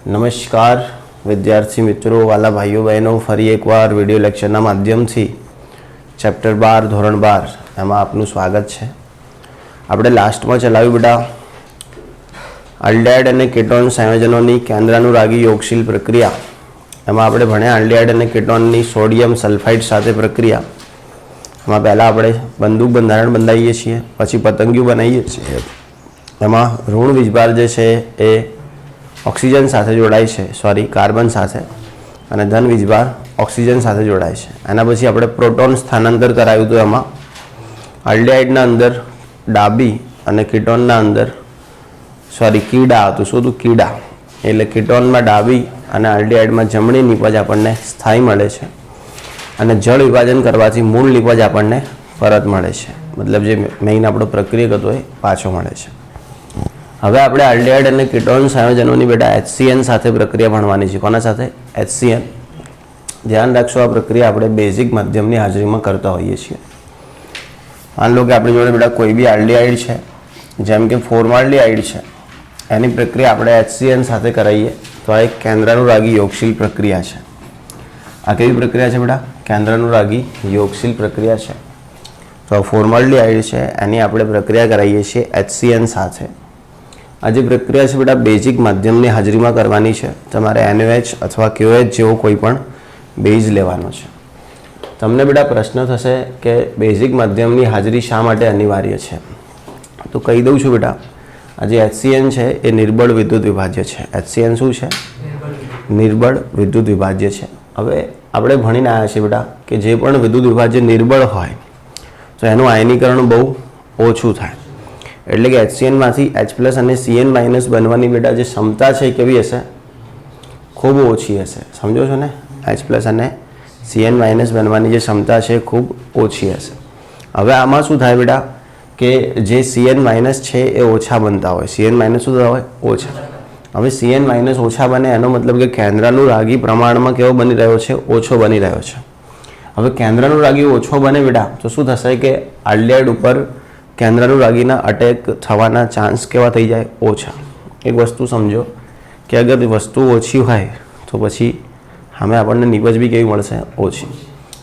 નમસ્કાર વિદ્યાર્થી મિત્રો, વાલા ભાઈઓ બહેનો, ફરી એકવાર વિડીયો લેક્ચરના માધ્યમથી ચેપ્ટર 12 ધોરણ 12 એમાં આપનું સ્વાગત છે. આપણે લાસ્ટમાં ચલાવ્યું બેટા આલ્ડિહાઇડ અને કેટોન સંયોજનોની કેન્દ્રાનુરાગી યોગશીલ પ્રક્રિયા. એમાં આપણે ભણ્યા આલ્ડિહાઇડ અને કેટોનની સોડિયમ સલ્ફાઇડ સાથે પ્રક્રિયા. એમાં પહેલાં આપણે બંદૂક બંધારણ બંધાવીએ છીએ, પછી પતંગિયું બનાવીએ છીએ. એમાં ઋણ વીજભાર જે છે એ ઓક્સિજન સાથે જોડાય છે, કાર્બન સાથે, અને ધન વીજભાર ઓક્સિજન સાથે જોડાય છે. એના પછી આપણે પ્રોટોન સ્થાનાંતર કરાવ્યું હતું. એમાં આલ્ડિહાઇડના અંદર ડાબી અને કીટોનના અંદર કીડા હતું. શું હતું? કીડા. એટલે કીટોનમાં ડાબી અને આલ્ડિહાઇડમાં જમણી નિપજ આપણને સ્થાયી મળે છે, અને જળ વિભાજન કરવાથી મૂળ નિપજ આપણને પરત મળે છે. મતલબ જે મેઇન આપણો પ્રક્રિયક હતો એ પાછો મળે છે. હવે આપણે આલ્ડિહાઇડ અને કીટોન સંયોજનોની બેટા HCN સાથે પ્રક્રિયા ભણવાની છે. કોના સાથે? HCN. ધ્યાન રાખશો, આ પ્રક્રિયા આપણે બેઝિક માધ્યમની હાજરીમાં કરતા હોઈએ છીએ. માન લો કે આપણી જોડે બેટા કોઈ બી આલ્ડિહાઇડ છે, જેમ કે ફોર્માલ્ડિહાઇડ છે, એની પ્રક્રિયા આપણે HCN સાથે કરાવીએ તો આ એક કેન્દ્રાનુરાગી યોગશીલ પ્રક્રિયા છે. આ કેવી પ્રક્રિયા છે બેટા? કેન્દ્રાનુરાગી યોગશીલ પ્રક્રિયા છે. તો ફોર્માલ્ડિહાઇડ છે એની આપણે પ્રક્રિયા કરાવીએ છીએ HCN સાથે. આ જે પ્રક્રિયા છે બેટા બેઝિક માધ્યમની હાજરીમાં કરવાની છે. તમારે NaOH અથવા KOH જેવો કોઈ પણ બેઝ લેવાનો છે. તમને બેટા પ્રશ્ન થશે કે બેઝિક માધ્યમની હાજરી શા માટે અનિવાર્ય છે? તો કહી દઉં છું બેટા, આ જે HCN છે એ નિર્બળ વિદ્યુત વિભાજ્ય છે. HCN શું છે? નિર્બળ વિદ્યુત વિભાજ્ય છે. હવે આપણે ભણીને આવ્યા છીએ બેટા કે જે પણ વિદ્યુત વિભાજ્ય નિર્બળ હોય તો એનું આયનીકરણ બહુ ઓછું થાય. એટલે કે HCNમાંથી H+ અને Cn- બનવાની બેટા જે ક્ષમતા છે એ કેવી હશે? ખૂબ ઓછી હશે. સમજો છો ને? H+ અને Cn- બનવાની જે ક્ષમતા છે એ ખૂબ ઓછી હશે. હવે આમાં શું થાય બેટા કે જે Cn- છે એ ઓછા બનતા હોય. Cn- શું થતા હોય? ઓછા. હવે Cn- ઓછા બને એનો મતલબ કે કેન્દ્રાનુરાગી પ્રમાણમાં કેવો બની રહ્યો છે? ઓછો બની રહ્યો છે. હવે કેન્દ્રાનુરાગી ઓછો બને બેટા તો શું થશે કે આલ્ડિહાઇડ ઉપર કેન્દ્રાનુરાગીના અટેક થવાના ચાન્સ કેવા થઈ જાય? ઓછા. એક વસ્તુ સમજો કે અગર વસ્તુ ઓછી હોય તો પછી સામે આપણને નિપજ બી કેવી મળશે? ઓછી.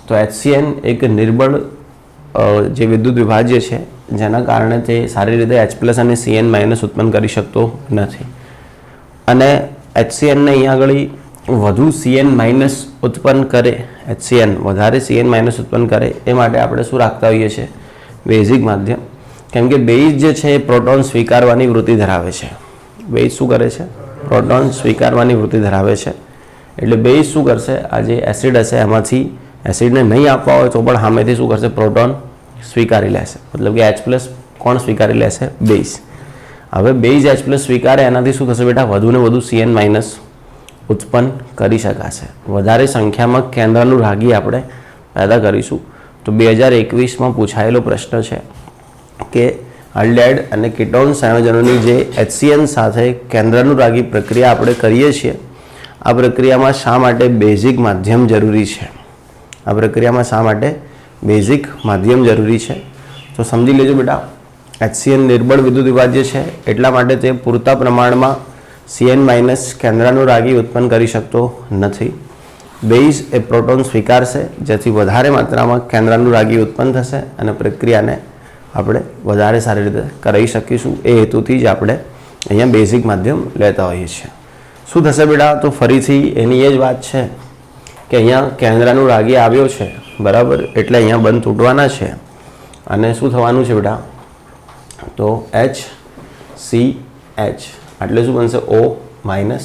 તો HCN એક નિર્બળ જે વિદ્યુત વિભાજ્ય છે જેના કારણે તે સારી રીતે H+ અને Cn- ઉત્પન્ન કરી શકતો નથી. અને HCNને અહીંયા આગળ વધુ Cn- ઉત્પન્ન કરે, HCN વધારે Cn- ઉત્પન્ન કરે એ માટે આપણે શું રાખતા હોઈએ છીએ? બેઝિક માધ્યમ. કેમ કે બેઝ જે છે એ પ્રોટોન સ્વીકારવાની વૃત્તિ ધરાવે છે. બેઝ શું કરે છે? પ્રોટોન સ્વીકારવાની વૃત્તિ ધરાવે છે. એટલે બેઝ શું કરશે? આ જે એસિડ હશે એમાંથી એસિડને નહીં આપવા હોય તો પણ સામેથી શું કરશે? પ્રોટોન સ્વીકારી લેશે. મતલબ કે H+ કોણ સ્વીકારી લેશે? બેઝ. હવે બેઝ H+ સ્વીકારે એનાથી શું થશે બેટા? વધુને વધુ Cn- ઉત્પન્ન કરી શકાશે. વધારે સંખ્યામાં કેન્દ્રાનુરાગી આપણે પેદા કરીશું. તો 2021માં પૂછાયેલો પ્રશ્ન છે કે આલ્ડિહાઇડ અને કીટોન સંયોજનોની જે HCN સાથે કેન્દ્રાનુરાગી પ્રક્રિયા આપણે કરીએ છીએ, આ પ્રક્રિયામાં શા માટે બેઝિક માધ્યમ જરૂરી છે? આ પ્રક્રિયામાં શા માટે બેઝિક માધ્યમ જરૂરી છે? તો સમજી લેજો બેટા, HCN નિર્બળ વિદ્યુત વિભાજ્ય છે એટલા માટે તે પૂરતા પ્રમાણમાં Cn- કેન્દ્રાનુરાગી ઉત્પન્ન કરી શકતો નથી. બેઝ એ પ્રોટોન સ્વીકારશે જેથી વધારે માત્રામાં કેન્દ્રાનુરાગી ઉત્પન્ન થશે અને પ્રક્રિયાને આપણે વધારે સારી રીતે કરાવી શકીશું. એ હેતુથી જ આપણે અહીંયા બેઝિક માધ્યમ લેતા હોઈએ છીએ. શું થશે બેટા? તો ફરીથી એની એ જ વાત છે કે અહીંયા કેન્દ્રાનુરાગી આવ્યો છે, બરાબર, એટલે અહીંયા બંધ તૂટવાના છે અને શું થવાનું છે બેટા? તો HCH એટલે શું બનશે? O- અને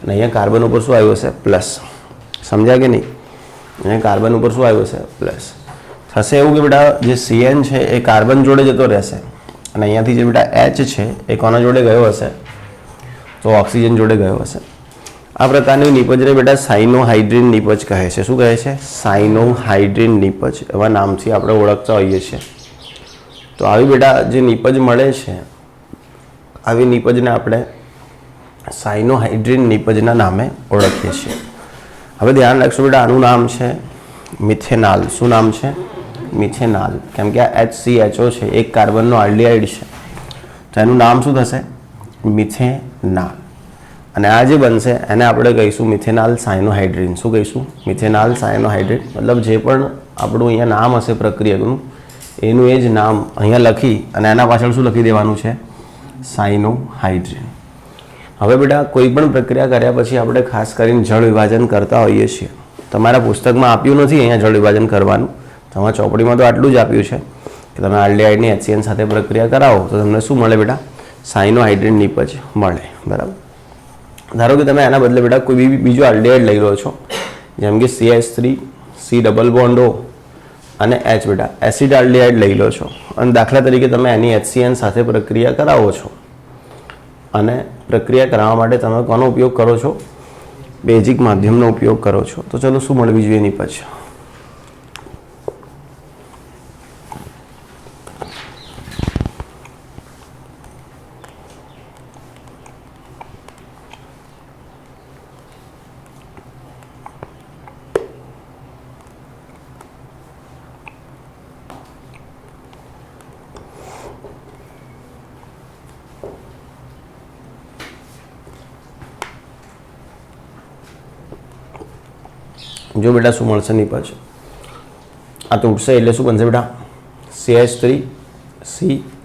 અહીંયા કાર્બન ઉપર શું આવ્યું હશે? પ્લસ. સમજ્યા કે નહીં? અહીંયા કાર્બન ઉપર શું આવ્યું હશે? પ્લસ. થશે એવું કે બેટા જે Cn છે એ કાર્બન જોડે જતો રહેશે અને અહીંયાથી જે બેટા H છે એ કોના જોડે ગયો હશે? તો ઓક્સિજન જોડે ગયો હશે. આ પ્રકારની નિપજને બેટા સાયનોહાઇડ્રીન નિપજ કહે છે. શું કહે છે? સાયનોહાઇડ્રીન નિપજ એવા નામથી આપણે ઓળખતા હોઈએ છીએ. તો આવી બેટા જે નિપજ મળે છે, આવી નિપજને આપણે સાયનોહાઇડ્રીન નિપજના નામે ઓળખીએ છીએ. હવે ધ્યાન રાખશો બેટા, આનું નામ છે મિથેનાલ. શું નામ છે? મિથેનાલ. કેમ કે આ HCHO છે, એક કાર્બનનો આલ્ડિહાઇડ છે, તો એનું નામ શું થશે? મિથેનાલ. અને આ જે બનશે એને આપણે કહીશું મિથેનાલ સાયનોહાઇડ્રીન. શું કહીશું? મિથેનાલ સાયનોહાઇડ્રીન. મતલબ જે પણ આપણું અહીંયા નામ હશે પ્રક્રિયાનું એનું એ જ નામ અહીંયા લખી અને એના પાછળ શું લખી દેવાનું છે? સાયનોહાઇડ્રીન. હવે બેટા કોઈ પણ પ્રક્રિયા કર્યા પછી આપણે ખાસ કરીને જળ વિભાજન કરતા હોઈએ છીએ. તમારા પુસ્તકમાં આપ્યું નથી અહીંયા જળ વિભાજન કરવાનું, તમારા ચોપડીમાં તો આટલું જ આપ્યું છે કે તમે આલ્ડીહાઇડની HCN સાથે પ્રક્રિયા કરાવો તો તમને શું મળે બેટા? સાયનોહાઇડ્રીન નિપજ મળે. બરાબર. ધારો કે તમે એના બદલે બેટા કોઈ બીજો આલ્ડીહાઇડ લઈ લો છો, જેમ કે CH3 C double bond O અને H બેટા એસિડ આલ્ડીહાઇડ લઈ લો છો અને દાખલા તરીકે તમે એની HCN સાથે પ્રક્રિયા કરાવો છો અને પ્રક્રિયા કરાવવા માટે તમે કોનો ઉપયોગ કરો છો? બેઝિક માધ્યમનો ઉપયોગ કરો છો. તો ચલો શું મળવી જોઈએ નિપજ? જો બેટા શું મળશે નિપજ? આ તો ઉઠશે એટલે શું બનશે બેટા? CH3 C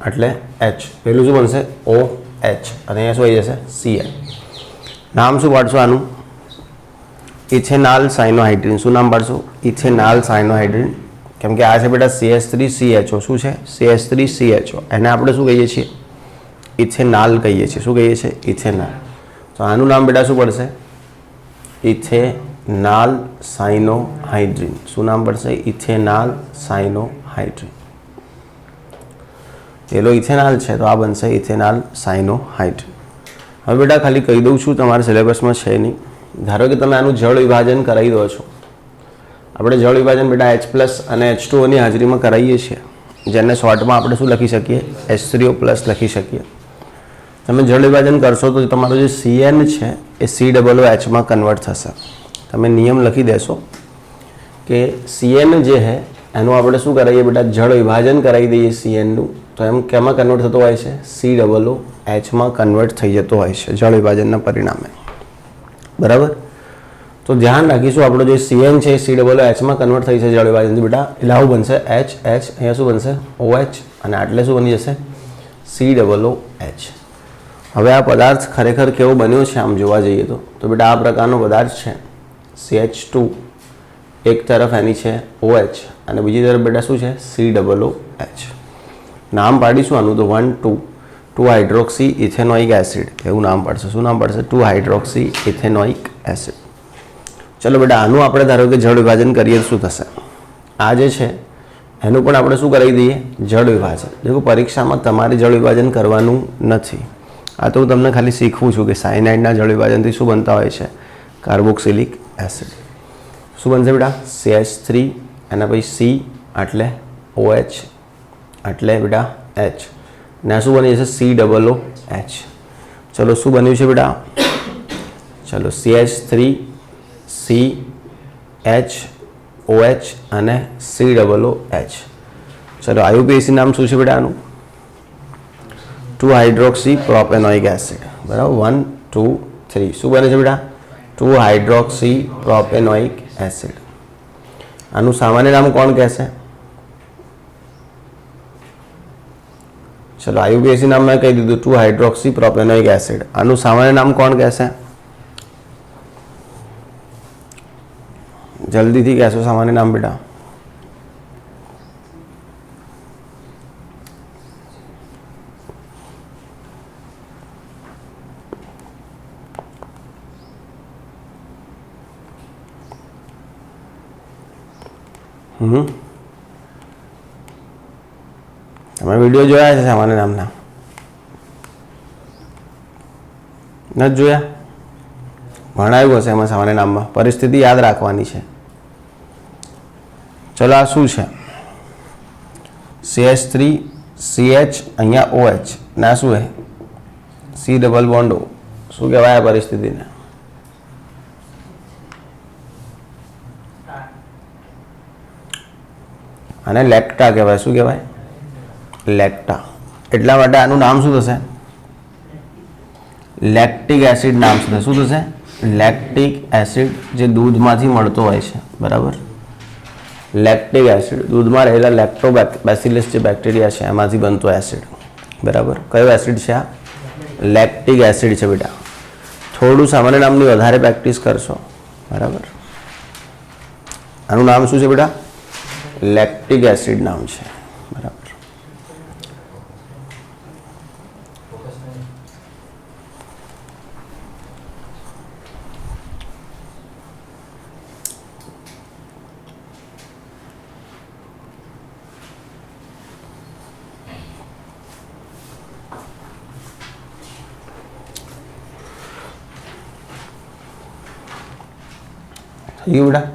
એટલે H, પેલું શું બનશે? OH અને અહીંયા શું આવી જશે? Cl. નામ શું પાડશો આનું? ઇથેનાલ સાયનોહાઇડ્રીન. શું નામ પાડશો? ઇથેનાલ સાયનોહાઇડ્રીન. કેમ કે આ છે બેટા CH3 CHO. શું છે? CH3 CHO. એને આપણે શું કહીએ છીએ? ઇથેનાલ કહીએ છીએ. શું કહીએ છીએ? ઇથેનાલ. તો આનું નામ બેટા શું પડશે? ઇથેનાલ સાયનોહાઇડ્રીન. શું નામ પડશે? ઇથેનાલ સાયનોહાઇડ્રીન. પેલો ઇથેનાલ છે તો આ બનશે ઇથેનાલ સાયનોહાઇડ્રીન. હવે બેટા ખાલી કહી દઉં છું, તમારા સિલેબસમાં છે નહીં. ધારો કે તમે આનું જળ વિભાજન કરાવી દો છો. આપણે જળ વિભાજન બેટા H+ અને H2O ની હાજરીમાં કરાવીએ છીએ, જેને શોર્ટમાં આપણે શું લખી શકીએ? H3O+ લખી શકીએ. તમે જળ વિભાજન કરશો તો તમારો જે CN છે એ COOH માં કન્વર્ટ થશે. તમે નિયમ લખી દેશો કે CN જે છે એનું આપણે શું કરાવીએ બેટા? જળ વિભાજન કરાવી દઈએ CNનું, તો એમ કેમાં કન્વર્ટ થતો હોય છે? COOH માં કન્વર્ટ થઈ જતો હોય છે જળ વિભાજનના પરિણામે. બરાબર. તો ધ્યાન રાખીશું આપણો જે CN છે એ COOH માં કન્વર્ટ થઈ છે જળ વિભાજનથી બેટા. એટલે આવું બનશે H અહીંયા શું બનશે? OH અને આટલે શું બની જશે? COOH. હવે આ પદાર્થ ખરેખર કેવો બન્યો છે આમ જોવા જઈએ તો બેટા આ પ્રકારનો પદાર્થ છે. CH2 એક તરફ એની છે OH અને બીજી તરફ બેટા શું છે? COOH. નામ પાડીશું આનું તો 2 હાઇડ્રોક્સી ઇથેનોઇક એસિડ એવું નામ પડશે. શું નામ પડશે? 2 હાઇડ્રોક્સી ઇથેનોઇક એસિડ. ચલો બેટા આનું આપણે ધારો કે જળ વિભાજન કરીએ શું થશે? આ જે છે એનું પણ આપણે શું કરાવી દઈએ? જળ વિભાજન. જો પરીક્ષામાં તમારે જળ વિભાજન કરવાનું નથી, આ તો હું તમને ખાલી શીખવું છું કે સાયનાઇડના જળ વિભાજનથી શું બનતા હોય છે? Carboxylic acid. શું બનશે બેટા? CH3 એના પછી C એટલે OH એટલે બેટા H ને શું બની જશે? COOH. ચલો શું બન્યું છે બેટા? ચલો CH3 C H OH અને COOH. ચલો IUPAC નામ શું છે બેટા આનું? 2 હાઇડ્રોક્સી પ્રોપેનોઇક એસિડ. બરાબર. 1 2 3 શું બને છે બેટા? 2 હાઇડ્રોક્સી પ્રોપેનોઇક એસિડ. આનું સામાન્ય નામ કોણ કહેશે? ચલો IUPAC નામ મેં કહી દીધું 2 હાઇડ્રોક્સી પ્રોપેનોઇક એસિડ. આનું સામાન્ય નામ કોણ કહેશે? જલ્દીથી કહેશો સામાન્ય નામ બેટા. તમે વિડીયો જોયા છે સામાન્ય નામના? નથી જોયા? ભણાવ્યું હશે એમાં સામાન્ય નામમાં. પરિસ્થિતિ યાદ રાખવાની છે. ચલો આ શું છે? CH3 CH અહીંયા OH ના શું હે? C double bond O. શું કહેવાય આ પરિસ્થિતિને? અને લેક્ટા કહેવાય. શું કહેવાય? લેક્ટા. એટલા માટે આનું નામ શું થશે? લેક્ટિક એસિડ નામ છે. શું થશે? લેક્ટિક એસિડ, જે દૂધમાંથી મળતો હોય છે. બરાબર, લેક્ટિક એસિડ દૂધમાં રહેલા લેક્ટોબેસિલસ જે બેક્ટેરિયા છે એમાંથી બનતો એસિડ. બરાબર, કયો એસિડ છે આ? લેક્ટિક એસિડ છે બેટા. થોડું સામાન્ય નામની વધારે પ્રેક્ટિસ કરશો. બરાબર, આનું નામ શું છે બેટા? લેક્ટિક એસિડ નામ છે. બરાબર, થઈ ગયું બેટા?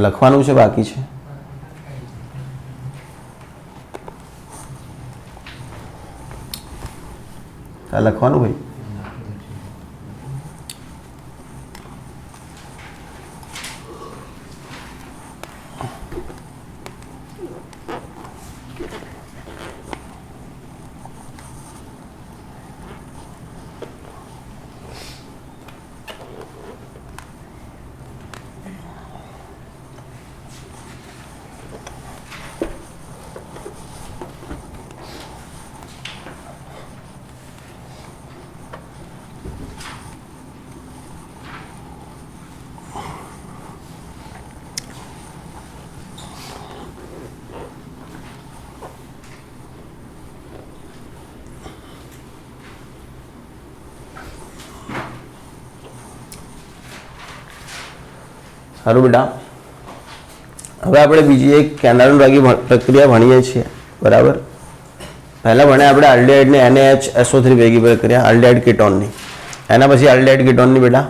લખવાનું છે બાકી છે? લખવાનું ભાઈ? સારું બેટા, હવે આપણે બીજી એક કેન્દ્રાનુરાગી પ્રક્રિયા ભણીએ છીએ. બરાબર, પહેલાં ભણ્યા આપણે આલ્ડિહાઇડની NaHSO3 ભેગી પ્રક્રિયા આલ્ડિહાઇડ કીટોનની. એના પછી આલ્ડિહાઇડ કીટોનની બેટા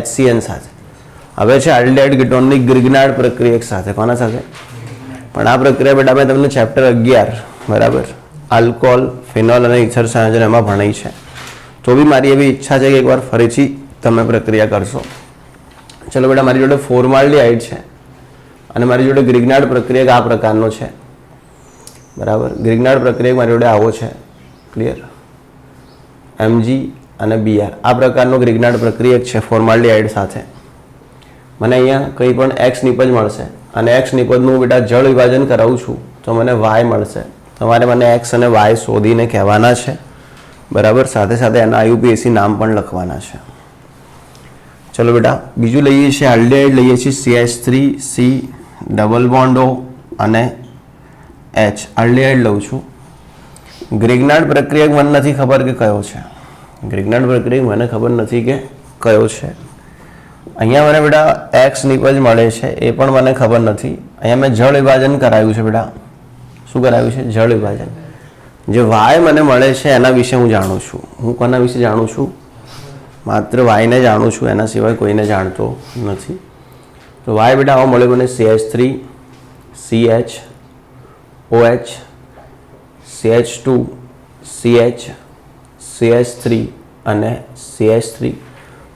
HCN સાથે. હવે છે આલ્ડિહાઇડ કીટોનની ગ્રિગ્નાર્ડ પ્રક્રિયા એક સાથે. કોના સાથે? પણ આ પ્રક્રિયા બેટા મેં તમને ચેપ્ટર 11 બરાબર આલ્કોહોલ, ફિનોલ અને ઇથર સંયોજન એમાં ભણાઈ છે. તો બી મારી એવી ઈચ્છા છે કે એકવાર ફરીથી તમે પ્રક્રિયા કરશો. ચલો બેટા, મારી જોડે ફોર્માલ્ડિહાઇડ છે અને મારી જોડે ગ્રિગ્નાર્ડ પ્રક્રિયક આ પ્રકારનો છે. બરાબર, ગ્રિગ્નાર્ડ પ્રક્રિયક મારી જોડે આવો છે. ક્લિયર? Mg અને Br આ પ્રકારનો ગ્રિગ્નાર્ડ પ્રક્રિયક છે ફોર્માલ્ડિહાઇડ સાથે. મને અહીંયા કંઈ પણ X નિપજ મળશે અને X નિપજનું બેટા જળ વિભાજન કરાવું છું તો મને Y મળશે. તમારે મને X અને Y શોધીને કહેવાના છે. બરાબર, સાથે સાથે એના IUPAC નામ પણ લખવાના છે. ચલો બેટા, બીજું લઈએ છીએ આલ્ડિહાઇડ, લઈએ છીએ CH3C ડબલ બોન્ડ O અને H. આલ્ડિહાઇડ લઉં છું. ગ્રિગ્નાર્ડ પ્રક્રિયક મને નથી ખબર કે કયો છે. ગ્રિગ્નાર્ડ પ્રક્રિયક મને ખબર નથી કે કયો છે. અહીંયા મને બેટા X નિપજ મળે છે એ પણ મને ખબર નથી. અહીંયા મેં જળ વિભાજન કરાયું છે બેટા. શું કરાયું છે? જળ વિભાજન. જે Y મને મળે છે એના વિશે હું જાણું છું. હું કોના વિશે જાણું છું? માત્ર વાયને જાણું છું, એના સિવાય કોઈને જાણતો નથી. તો વાય બેટા આવો મળ્યો મને CH3 CH OH CH2 CH CH3 અને CH3.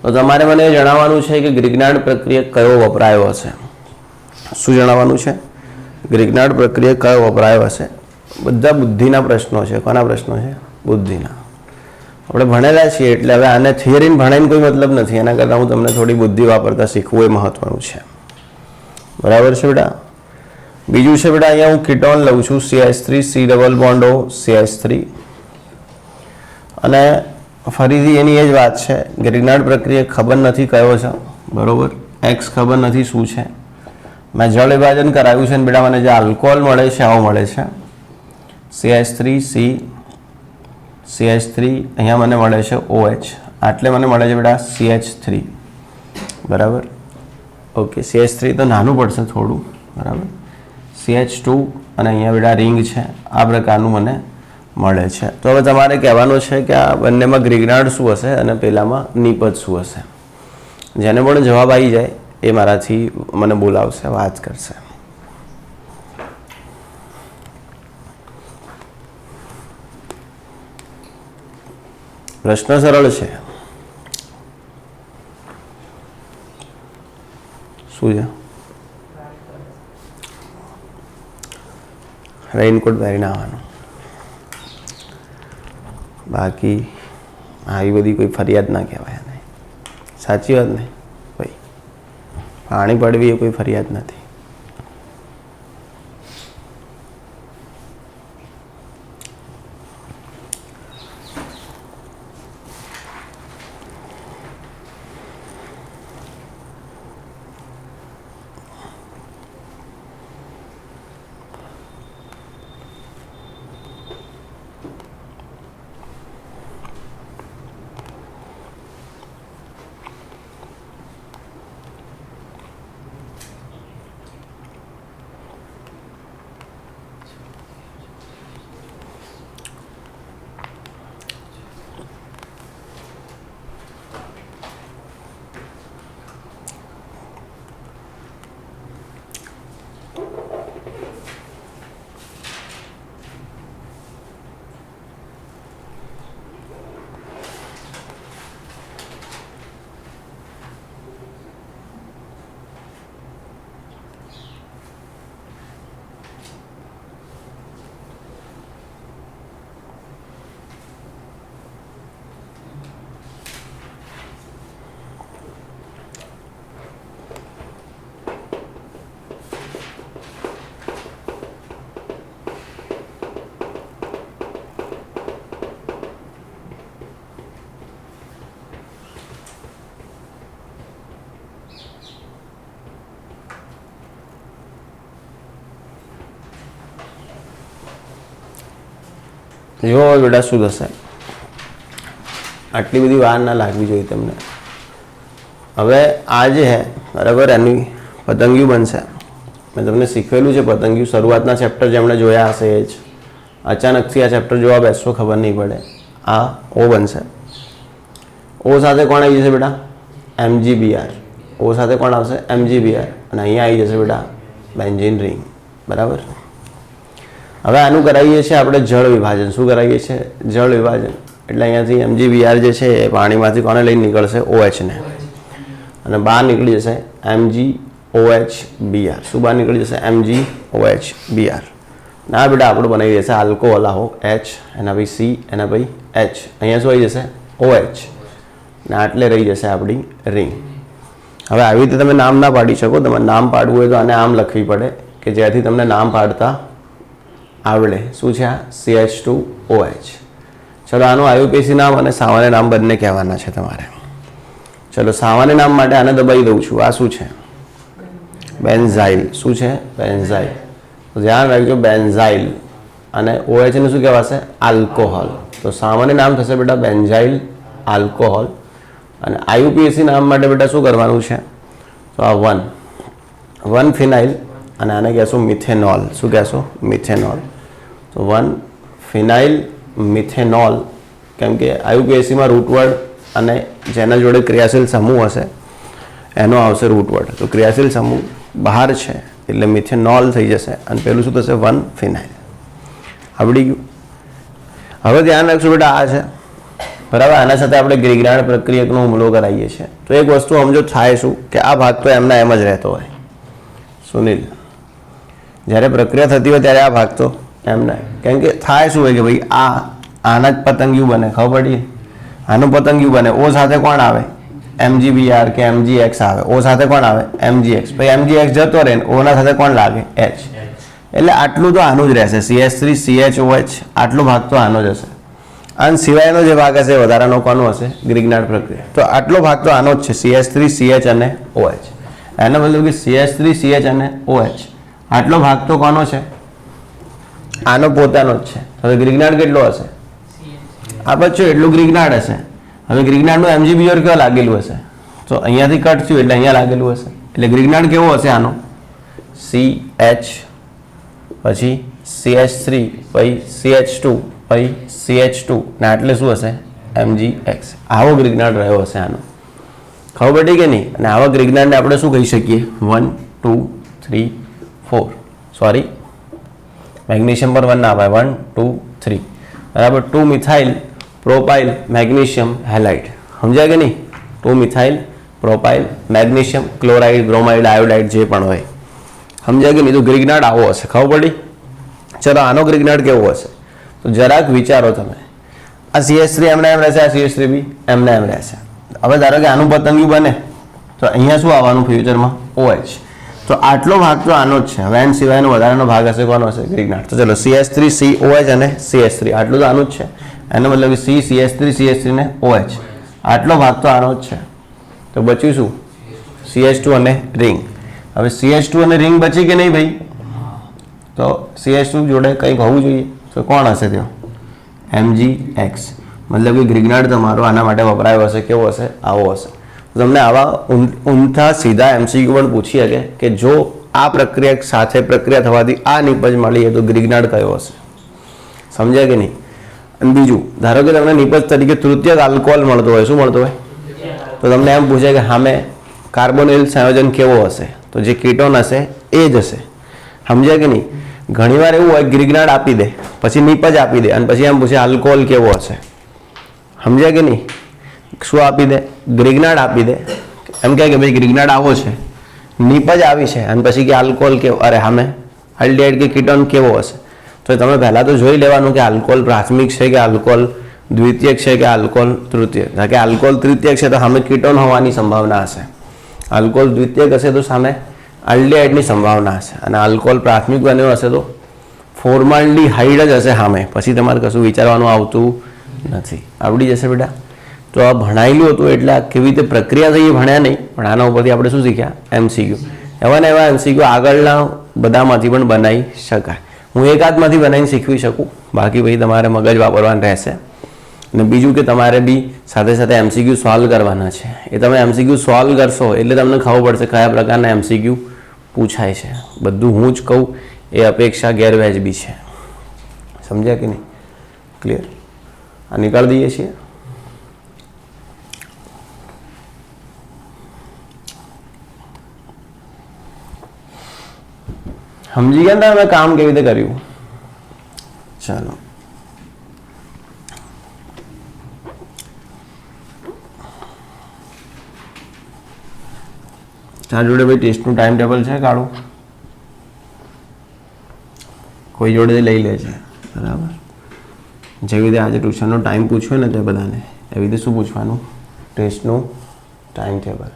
તો તમારે મને જણાવવાનું છે કે ગ્રિગ્નાર્ડ પ્રક્રિયક કયો વપરાયો હશે. શું જણાવવાનું છે? ગ્રિગ્નાર્ડ પ્રક્રિયક કયો વપરાયો હશે. બધા બુદ્ધિના પ્રશ્નો છે. કોના પ્રશ્નો છે? બુદ્ધિના. આપણે ભણેલા છીએ એટલે હવે આને થિયરીને ભણાવીને કોઈ મતલબ નથી. એના કરતાં હું તમને થોડી બુદ્ધિ વાપરતા શીખવું એ મહત્વનું છે. બરાબર છે બેટા? બીજું છે બેટા, અહીંયા હું કીટોન લઉં છું CH3C double bond O CH3 અને ફરીથી એની એ જ વાત છે. ગ્રિગ્નાર્ડ પ્રક્રિયા ખબર નથી કયો છે. બરાબર, X ખબર નથી શું છે. મેં જળ વિભાજન કરાવ્યું છે અને બેટા મને જે આલ્કોહોલ મળે છે આવો મળે છે CH3C CH3. અહીંયા મને મળે છે OH. આટલે મને મળે છે બેટા CH3. બરાબર, ઓકે. CH3 તો નાનું પડશે થોડું. બરાબર, CH2 અને અહીંયા બેટા રિંગ છે. આ પ્રકારનું મને મળે છે. તો હવે તમારે કહેવાનું છે કે આ બંનેમાં ગ્રિગ્નાર્ડ શું હશે અને પેલામાં નિપજ શું હશે. જેને પણ જવાબ આવી જાય એ મારાથી મને બોલાવશે, વાત કરશે. પ્રશ્ન સરળ છે. શું છે? રેઇનકોટ પહેરીને આવવાનું. બાકી આવી બધી કોઈ ફરિયાદ ના કહેવાય આને. સાચી વાત ને ભાઈ, પાણી પડવી એ કોઈ ફરિયાદ નથી. જો બેટા શું થશે, આટલી બધી વાર ના લાગવી જોઈએ તમને. હવે આ જે હે બરાબર, એની પતંગિયું બનશે. મેં તમને શીખવેલું છે પતંગિયું, શરૂઆતના ચેપ્ટર જેમણે જોયા હશે એ જ. અચાનકથી આ ચેપ્ટર જોવા બેસશો ખબર નહીં પડે. આ ઓ બનશે. ઓ સાથે કોણ આવી જશે બેટા? MgBr. ઓ સાથે કોણ આવશે? MgBr. અને અહીંયા આવી જશે બેટા બેન્ઝીન રિંગ. બરાબર. હવે આનું કરાવીએ છીએ આપણે જળ વિભાજન. શું કરાવીએ છીએ? જળ વિભાજન. એટલે અહીંયાથી MgBr જે છે એ પાણીમાંથી કોને લઈને નીકળશે? OH ને. અને બહાર નીકળી જશે MgOH-Br. શું બહાર નીકળી જશે? MgOH-Br. ના બેટા આપણું બનાવી જશે આલ્કોહોલ. આહો H, એના પછી C, એના પછી H. અહીંયા શું આવી જશે? OH. ને આટલે રહી જશે આપણી રિંગ. હવે આવી રીતે તમે નામ ના પાડી શકો. તમારે નામ પાડવું હોય તો આને આમ લખવી પડે કે જેથી તમને નામ પાડતા આવડે. શું છે આ? CH2OH. ચલો આનું IUPAC નામ અને સામાન્ય નામ બંને કહેવાના છે તમારે. ચલો સામાન્ય નામ માટે આને દબાઈ દઉં છું. આ શું છે? બેન્ઝાઇલ. શું છે? બેન્ઝાઇલ. તો ધ્યાન રાખજો, બેન્ઝાઇલ. અને OH ને શું કહેવાશે? આલ્કોહોલ. તો સામાન્ય નામ થશે બેટા બેન્ઝાઇલ આલ્કોહોલ. અને IUPAC નામ માટે બેટા શું કરવાનું છે? તો આ 1 ફિનાઇલ અને આને કહેશું મિથેનોલ. શું કહેશો? મિથેનોલ. તો 1 ફિનાઇલ મિથેનોલ. કેમ કે IUPACમાં રૂટવર્ડ અને જેના જોડે ક્રિયાશીલ સમૂહ હશે એનો આવશે રૂટવર્ડ. તો ક્રિયાશીલ સમૂહ બહાર છે એટલે મિથેનોલ થઈ જશે. અને પેલું શું થશે? 1 ફિનાઇલ. આવડી ગયું. હવે ધ્યાન રાખશું બેટા આ છે બરાબર. આના સાથે આપણે ગ્રીગનાણ પ્રક્રિયકનો હુમલો કરાવીએ છીએ. તો એક વસ્તુ સમજો, થાય શું કે આ ભાગ તો એમના એમ જ રહેતો હોય. સુનિલ, જ્યારે પ્રક્રિયા થતી હોય ત્યારે આ ભાગ તો એમના. કેમ કે થાય શું હોય કે ભાઈ આના જ પતંગિયું બને. ખબર પડી? આનું પતંગિયું બને. ઓ સાથે કોણ આવે? MgBr કે MgX આવે. ઓ સાથે કોણ આવે? MgX. પછી MgX જતો રહે, ઓના સાથે કોણ લાગે? H. એટલે આટલું તો આનું જ રહેશે. CH3CHOH આટલો ભાગ તો આનો જ હશે. અને સિવાયનો જે ભાગ હશે વધારાનો કોનો હશે? ગ્રીગનાડ પ્રક્રિયા. તો આટલો ભાગ તો આનો જ છે, CH3CH અને OH. એનો મતલબ કે CH3CH અને OH આટલો ભાગ તો કોનો છે? આનો પોતાનો જ છે. હવે ગ્રીગનાડ કેટલો હશે? આ બચ્ચો એટલું ગ્રીગનાડ હશે. હવે ગ્રીગનાડનું MgBr કેવા લાગેલું હશે? તો અહીંયાથી કટ થયું એટલે અહીંયા લાગેલું હશે. એટલે ગ્રીગનાડ કેવો હશે આનો? CH, પછી CH3, પછી CH2, પછી CH2 ને આટલે શું હશે? MgX. આવો ગ્રીગનાડ રહ્યો હશે આનો. ખબર પડી કે નહીં? અને આવા ગ્રીગનાડને આપણે શું કહી શકીએ? 1 2 3 4. સોરી, મેગ્નેશિયમ પર 1 ના અપાય. 1 2 3 બરાબર. 2 મિથાઇલ પ્રોપાઇલ મેગ્નેશિયમ હેલાઇડ. સમજાય કે નહીં? 2 methyl propyl magnesium chloride bromide iodide જે પણ હોય. સમજાય કે નહીં? તો ગ્રીગનાડ આવો હશે. ખબર પડી? ચલો આનો ગ્રીગનાડ કેવો હશે? તો જરાક વિચારો તમે. આ CH3 એમને એમ રહેશે, આ CH3 બી એમને એમ રહેશે. હવે ધારો કે આનું પતંગિયું બને તો અહીંયા શું આવવાનું ફ્યુચરમાં? OH. તો આટલો ભાગ તો આનો જ છે. હવે એન સિવાયનો વધારાનો ભાગ હશે કોનો હશે? ગ્રિગ્નાર્ડ. તો ચલો CH3 COH અને CH3 આટલું તો આનું જ છે. એનો મતલબ કે CH3 CH3 ને OH આટલો ભાગ તો આનો જ છે. તો બચ્યું શું? CH2 અને રિંગ. હવે CH2 અને રિંગ બચી કે નહીં ભાઈ? તો CH2 જોડે કંઈક હોવું જોઈએ. તો કોણ હશે ત્યાં? MgX. મતલબ કે ગ્રિગ્નાર્ડ તમારો આના માટે વપરાયો હશે. કેવો હશે? આવો હશે. તમને આવા ઊંધા સીધા MCQ પણ પૂછી શકે કે જો આ પ્રક્રિયા સાથે પ્રક્રિયા થવાથી આ નિપજ મળી તો ગ્રિગ્નાર્ડ કયો હશે? સમજ્યા કે નહીં? અને બીજું, ધારો કે તમને નિપજ તરીકે તૃતીયક આલ્કોહોલ મળતો હોય. શું મળતો હોય? તો તમને એમ પૂછે કે સામે કાર્બોનિલ સંયોજન કેવો હશે? તો જે કીટોન હશે એ જ હશે. સમજ્યા કે નહીં? ઘણીવાર એવું હોય ગ્રિગ્નાર્ડ આપી દે, પછી નિપજ આપી દે, અને પછી એમ પૂછે આલ્કોહોલ કેવો હશે? સમજ્યા કે નહીં? શું આપી દે? ગ્રિગ્નાર્ડ આપી દે. એમ કહે કે ભાઈ ગ્રિગ્નાર્ડ આવો છે, નિપજ આવી છે, અને પછી કે આલ્કોહોલ કેવો, અરે સામે આલ્ડિહાઇડ કે કીટોન કેવો હશે? તો તમે પહેલાં તો જોઈ લેવાનું કે આલ્કોહોલ પ્રાથમિક છે કે આલ્કોહોલ દ્વિતીયક છે કે આલ્કોહોલ તૃતીયક. કારણ કે આલ્કોહોલ તૃતીયક છે તો સામે કીટોન હોવાની સંભાવના હશે. આલ્કોહોલ દ્વિતીયક હશે તો સામે આલ્ડિહાઇડની સંભાવના હશે. અને આલ્કોહોલ પ્રાથમિક બન્યો હશે તો ફોર્માલ્ડિહાઇડ જ હશે સામે. પછી તમારે કશું વિચારવાનું આવતું નથી. આવડી જશે બેટા. તો આ ભણાયેલું હતું એટલે આ કેવી રીતે પ્રક્રિયા થઈ એ ભણ્યા નહીં, પણ આના ઉપરથી આપણે શું શીખ્યા? MCQ. એવા ને એવા MCQ આગળના બધામાંથી પણ બનાવી શકાય. હું એકાદમાંથી બનાવીને શીખવી શકું, બાકી ભાઈ તમારે મગજ વાપરવાનું રહેશે. અને બીજું કે તમારે બી સાથે સાથે MCQ સોલ્વ કરવાના છે. એ તમે MCQ સોલ્વ કરશો એટલે તમને ખબર પડશે કયા પ્રકારના MCQ પૂછાય છે. બધું હું જ કહું એ અપેક્ષા ગેરવ્યાજબી છે. સમજ્યા કે નહીં? ક્લિયર? આ નીકાળી દઈએ છીએ. સમજી ગયા ને મેં કામ કેવી રીતે કર્યું? ચાલો, તારા જોડે ભાઈ ટેસ્ટનું ટાઈમ ટેબલ છે કાઢું? કોઈ જોડે લઈ લે છે, બરાબર? જેવી રીતે આજે ટ્યુશનનો ટાઈમ પૂછ્યો ને તે બધાને, એવી રીતે શું પૂછવાનું? ટેસ્ટનું ટાઈમ ટેબલ.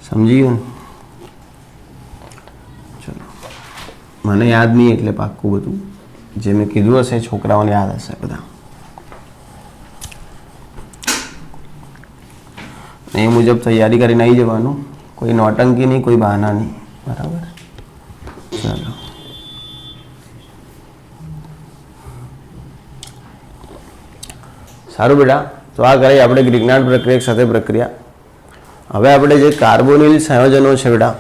સમજી ગયું? મને યાદ નહીં એટલે પાક્કું બધું જે મેં કીધું હશે છોકરાઓને યાદ હશે બધા. એ મુજબ તૈયારી કરીને આવી જવાનું. કોઈ નોટંકી નહીં, કોઈ બહાના નહીં. બરાબર? ચાલો, સારું બેટા. તો આ કરી આપણે ગ્રિગ્નાર્ડ પ્રક્રિયા સાથે પ્રક્રિયા. હવે આપણે જે કાર્બોનિલ સંયોજનો છે બેટા,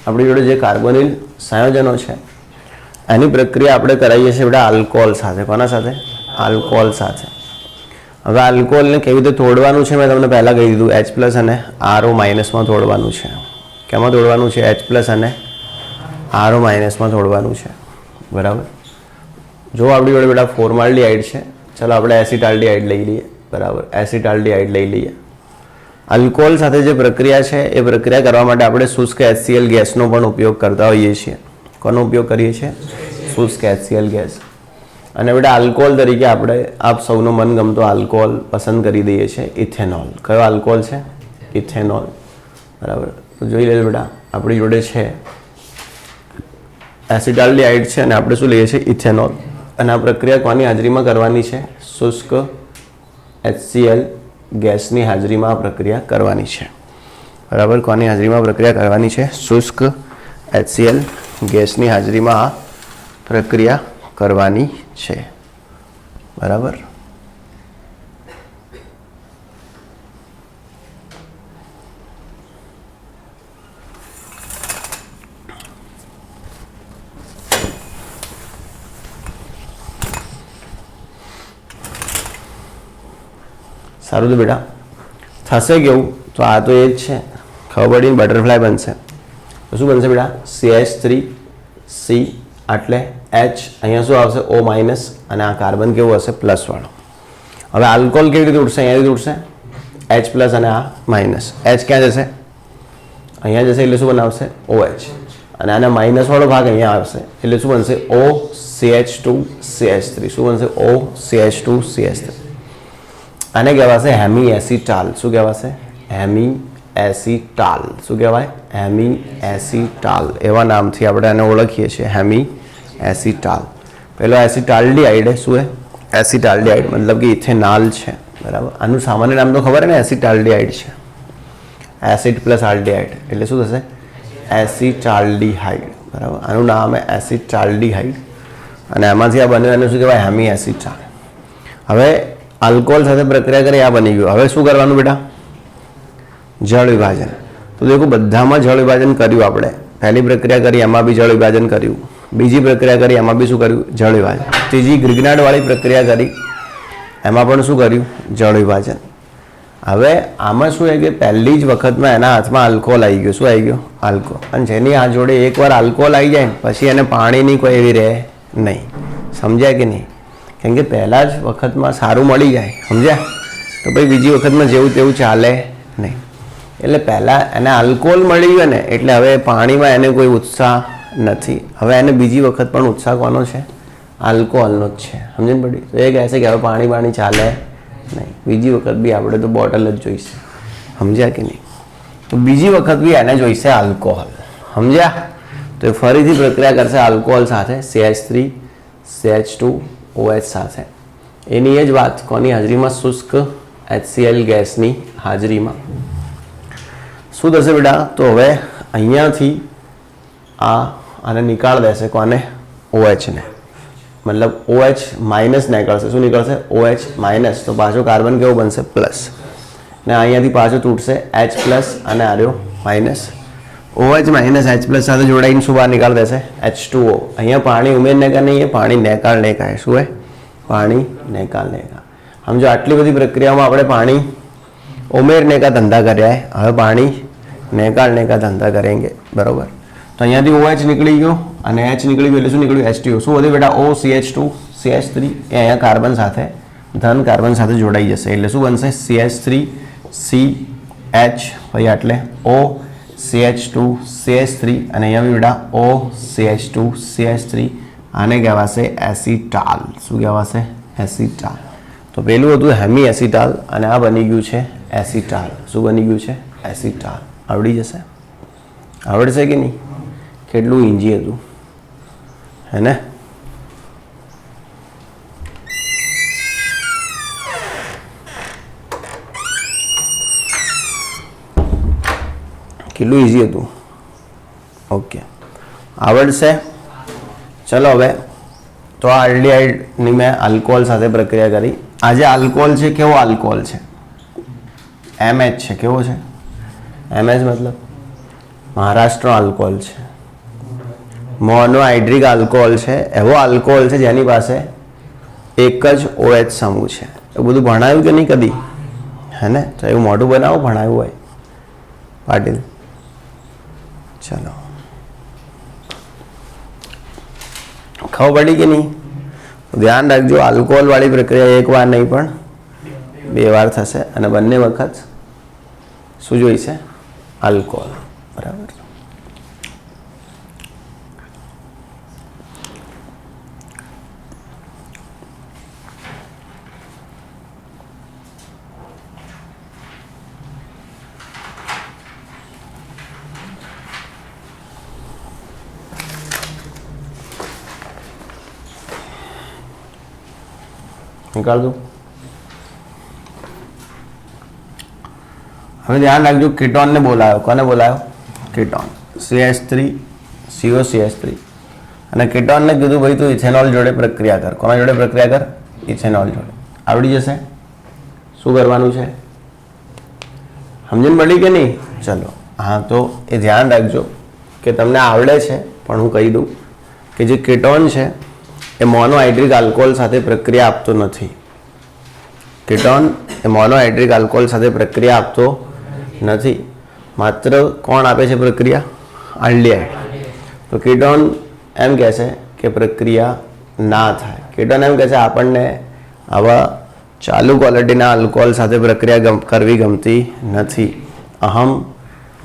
આપણી જોડે જે કાર્બોનિલ સંયોજનો છે એની પ્રક્રિયા આપણે કરાવીએ છીએ બેટા આલ્કોહોલ સાથે. કોના સાથે? આલ્કોહોલ સાથે. હવે આલ્કોહોલને કેવી રીતે તોડવાનું છે મેં તમને પહેલાં કહી દીધું. H+ અને RO- માં તોડવાનું છે. કેમાં તોડવાનું છે? H+ અને RO- માં તોડવાનું છે. બરાબર? જો આપણી જોડે બેટા ફોર્માલ્ડિહાઇડ છે, ચલો આપણે એસિટાલ્ડિહાઇડ લઈ લઈએ. બરાબર? એસિટાલ્ડિહાઇડ લઈ લઈએ. આલ્કોહોલ સાથે જે પ્રક્રિયા છે એ પ્રક્રિયા કરવા માટે આપણે શુષ્ક HCl ગેસનો પણ ઉપયોગ કરતા હોઈએ છીએ. કોનો ઉપયોગ કરીએ છીએ? શુષ્ક HCl ગેસ. અને બેટા આલ્કોહોલ તરીકે આપણે આપ સૌનો મનગમતો આલ્કોહોલ પસંદ કરી દઈએ છીએ, ઇથેનોલ. કયો આલ્કોહોલ છે? ઇથેનોલ. બરાબર? તો જોઈ લેજો બેટા, આપણી જોડે છે એસિટાલ્ડિહાઇડ છે અને આપણે શું લઈએ છીએ? ઇથેનોલ. અને આ પ્રક્રિયા કોની હાજરીમાં કરવાની છે? શુષ્ક HCl ગેસની હાજરીમાં આ પ્રક્રિયા કરવાની છે. બરાબર? કોની હાજરીમાં પ્રક્રિયા કરવાની છે? શુષ્ક HCl ગેસની હાજરીમાં આ પ્રક્રિયા કરવાની છે. બરાબર? સારું તો બેટા થશે કેવું? તો આ તો એ જ છે, ખબર પડીને બટરફ્લાય બનશે. તો શું બનશે બેટા? CH3C એટલે H, અહીંયા શું આવશે? O- અને આ કાર્બન કેવું હશે? પ્લસ વાળો. હવે આલ્કોહોલ કેવી રીતે ઉઠશે? અહીંયાથી ઉઠશે H+ અને આ માઇનસ. H ક્યાં જશે? અહીંયા જશે એટલે શું બનાવશે? OH. અને આના માઇનસ વાળો ભાગ અહીંયા આવશે એટલે શું બનશે OCH2CH3. શું બનશે? OCH2CH3. આને કહેવાશે હેમી એસિટાલ. શું કહેવાશે? Hemi acetal. શું કહેવાય? Hemi acetal. એવા નામથી આપણે આને ઓળખીએ છીએ, હેમી એસિટાલ. પેલો એસિટાલ્ડિહાઇડ શું છે? એસિટાલ્ડિહાઇડ મતલબ કે ઇથેનોલ છે, બરાબર. આનું સામાન્ય નામ તો ખબર ને, એસિટાલ્ડિહાઇડ છે. એસિડ પ્લસ આલ્ડિહાઇડ એટલે શું થશે? એસિટાલ્ડિહાઇડ, બરાબર. આનું નામ છે એસિટાલ્ડિહાઇડ અને આમાંથી આ બન્યું એને શું કહેવાય? Hemi acetal. હવે આલ્કોહોલ સાથે પ્રક્રિયા કરી, આ બની ગયું. હવે શું કરવાનું બેટા? જળ વિભાજન. તો દેખો બધામાં જળ વિભાજન કર્યું આપણે. પહેલી પ્રક્રિયા કરી એમાં બી જળ વિભાજન કર્યું, બીજી પ્રક્રિયા કરી એમાં બી શું કર્યું? જળ વિભાજન. ત્રીજી ગ્રિગ્નાર્ડવાળી પ્રક્રિયા કરી એમાં પણ શું કર્યું? જળ વિભાજન. હવે આમાં શું છે કે પહેલી જ વખતમાં એના હાથમાં આલ્કોહોલ આવી ગયો. શું આવી ગયો? આલ્કોહોલ. અને જેની આ જોડે એકવાર આલ્કોહોલ આવી જાય ને પછી એને પાણીની કોઈ એવી રહે નહીં. સમજ્યા કે નહીં? કેમ કે પહેલા જ વખતમાં સારું મળી જાય, સમજ્યા? તો પછી બીજી વખતમાં જેવું તેવું ચાલે નહીં. એટલે પહેલાં એને આલ્કોહોલ મળી ગયો ને એટલે હવે પાણીમાં એને કોઈ ઉત્સાહ નથી. હવે એને બીજી વખત પણ ઉત્સાહ કોનો છે? આલ્કોહોલનો જ છે. સમજણ પડી? તો એ કહેશે કે હવે પાણી ચાલે નહીં, બીજી વખત બી આપણે તો બોટલ જ જોઈશે. સમજ્યા કે નહીં? તો બીજી વખત બી એને જોઈશે આલ્કોહોલ. સમજ્યા? તો એ ફરીથી પ્રક્રિયા કરશે આલ્કોહોલ સાથે, CH3CH2OH સાથે. એની એ જ વાત કોની હાજરીમાં? શુષ્ક HCl ગેસની હાજરીમાં. શું થશે બેટા? તો હવે અહીંયાથી આને નીકાળ દેશે. કોને? OH ને. મતલબ OH માઇનસ નીકળશે. શું નીકળશે? OH minus. તો પાછો કાર્બન કેવો બનશે? પ્લસ. ને અહીંયાથી પાછો તૂટશે H પ્લસ અને આર્યો minus. OH minus H plus સાથે જોડાઈને શું બહાર નીકાળ દેશે? H2O. અહીંયા પાણી ઉમેરને કા નહીં, એ પાણી નેકાળ નેકા. શું હે? પાણી નેકાળ નેકા. સમજો આટલી બધી પ્રક્રિયામાં આપણે પાણી ઉમેરને કા ધંધા કર્યા है, હવે પાણી निकालने का धंधा करेंगे, बराबर. तो અહીંયાથી OH નીકળી ગયો અને H નીકળી ગયો એટલે શું નીકળ્યું? H2O. શું વધ્યું બેટા? OCH2CH3 એ અહીંયા કાર્બન સાથે, ધન કાર્બન સાથે જોડાઈ જશે એટલે શું બનશે? CH3CH પછી આટલે OCH2CH3 અને અહીંયા બી બેટા OCH2CH3. આને કહેવાશે એસિટાલ. શું કહેવાશે? એસિટાલ. તો પેલું હતું હેમી એસિટાલ અને આ બની ગયું છે એસિટાલ. શું બની ગયું છે? એસિટાલ. આવડી જશે? આવડશે કે નહીં? કેટલું ઈઝી હતું, હે ને? કેટલું ઈઝી હતું? ઓકે, આવડશે. ચલો હવે તો આ આલ્ડિહાઇડની મેં આલ્કોહોલ સાથે પ્રક્રિયા કરી. આ જે આલ્કોહોલ છે કેવો આલ્કોહોલ છે? MH છે. કેવો છે? MH મતલબ મહારાષ્ટ્રનો આલ્કોહોલ છે, મોનોહાઇડ્રિક આલ્કોહોલ છે. એવો આલ્કોહોલ છે જેની પાસે એક જ OH સમૂહ છે. એ બધું ભણાવ્યું કે નહીં કદી, હે ને? તો એવું મોઢું બનાવો ભણાવ્યું હોય પાટીલ. ચલો, ખબર પડી કે નહીં? ધ્યાન રાખજો, આલ્કોહોલ વાળી પ્રક્રિયા એક વાર નહીં પણ 2 વાર થશે અને બંને વખત શું જોઈશે? આલ્કોહોલ, બરાબર. निकाल दो. હવે ધ્યાન રાખજો, કીટોન ને બોલાયો. કોને બોલાયો? કીટોન. CH3COCH3 અને કીટોન ને કીધું ભાઈ તું ઇથેનોલ જોડે પ્રક્રિયા કર. કોના જોડે પ્રક્રિયા કર? ઇથેનોલ જોડે. આવડી જશે? શું કરવાનું છે? સમજણ પડી કે નહીં? ચલો, હા, તો એ ધ્યાન રાખજો કે તમને આવડે છે પણ હું કહી દઉં કે જે કીટોન છે એ મોનોહાઇડ્રિક આલ્કોહોલ સાથે પ્રક્રિયા આપતો નથી. કીટોન એ મોનોહાઇડ્રિક આલ્કોહોલ સાથે પ્રક્રિયા આપતો નથી. માત્ર કોણ આપે છે પ્રક્રિયા? આલ્ડિહાઇડ. તો કીટોન એમ કહે છે કે પ્રક્રિયા ના થાય. કીટોન એમ કહે છે આપણને આવા ચાલુ ક્વોલિટીના આલ્કોહોલ સાથે પ્રક્રિયા કરવી ગમતી નથી. અહમ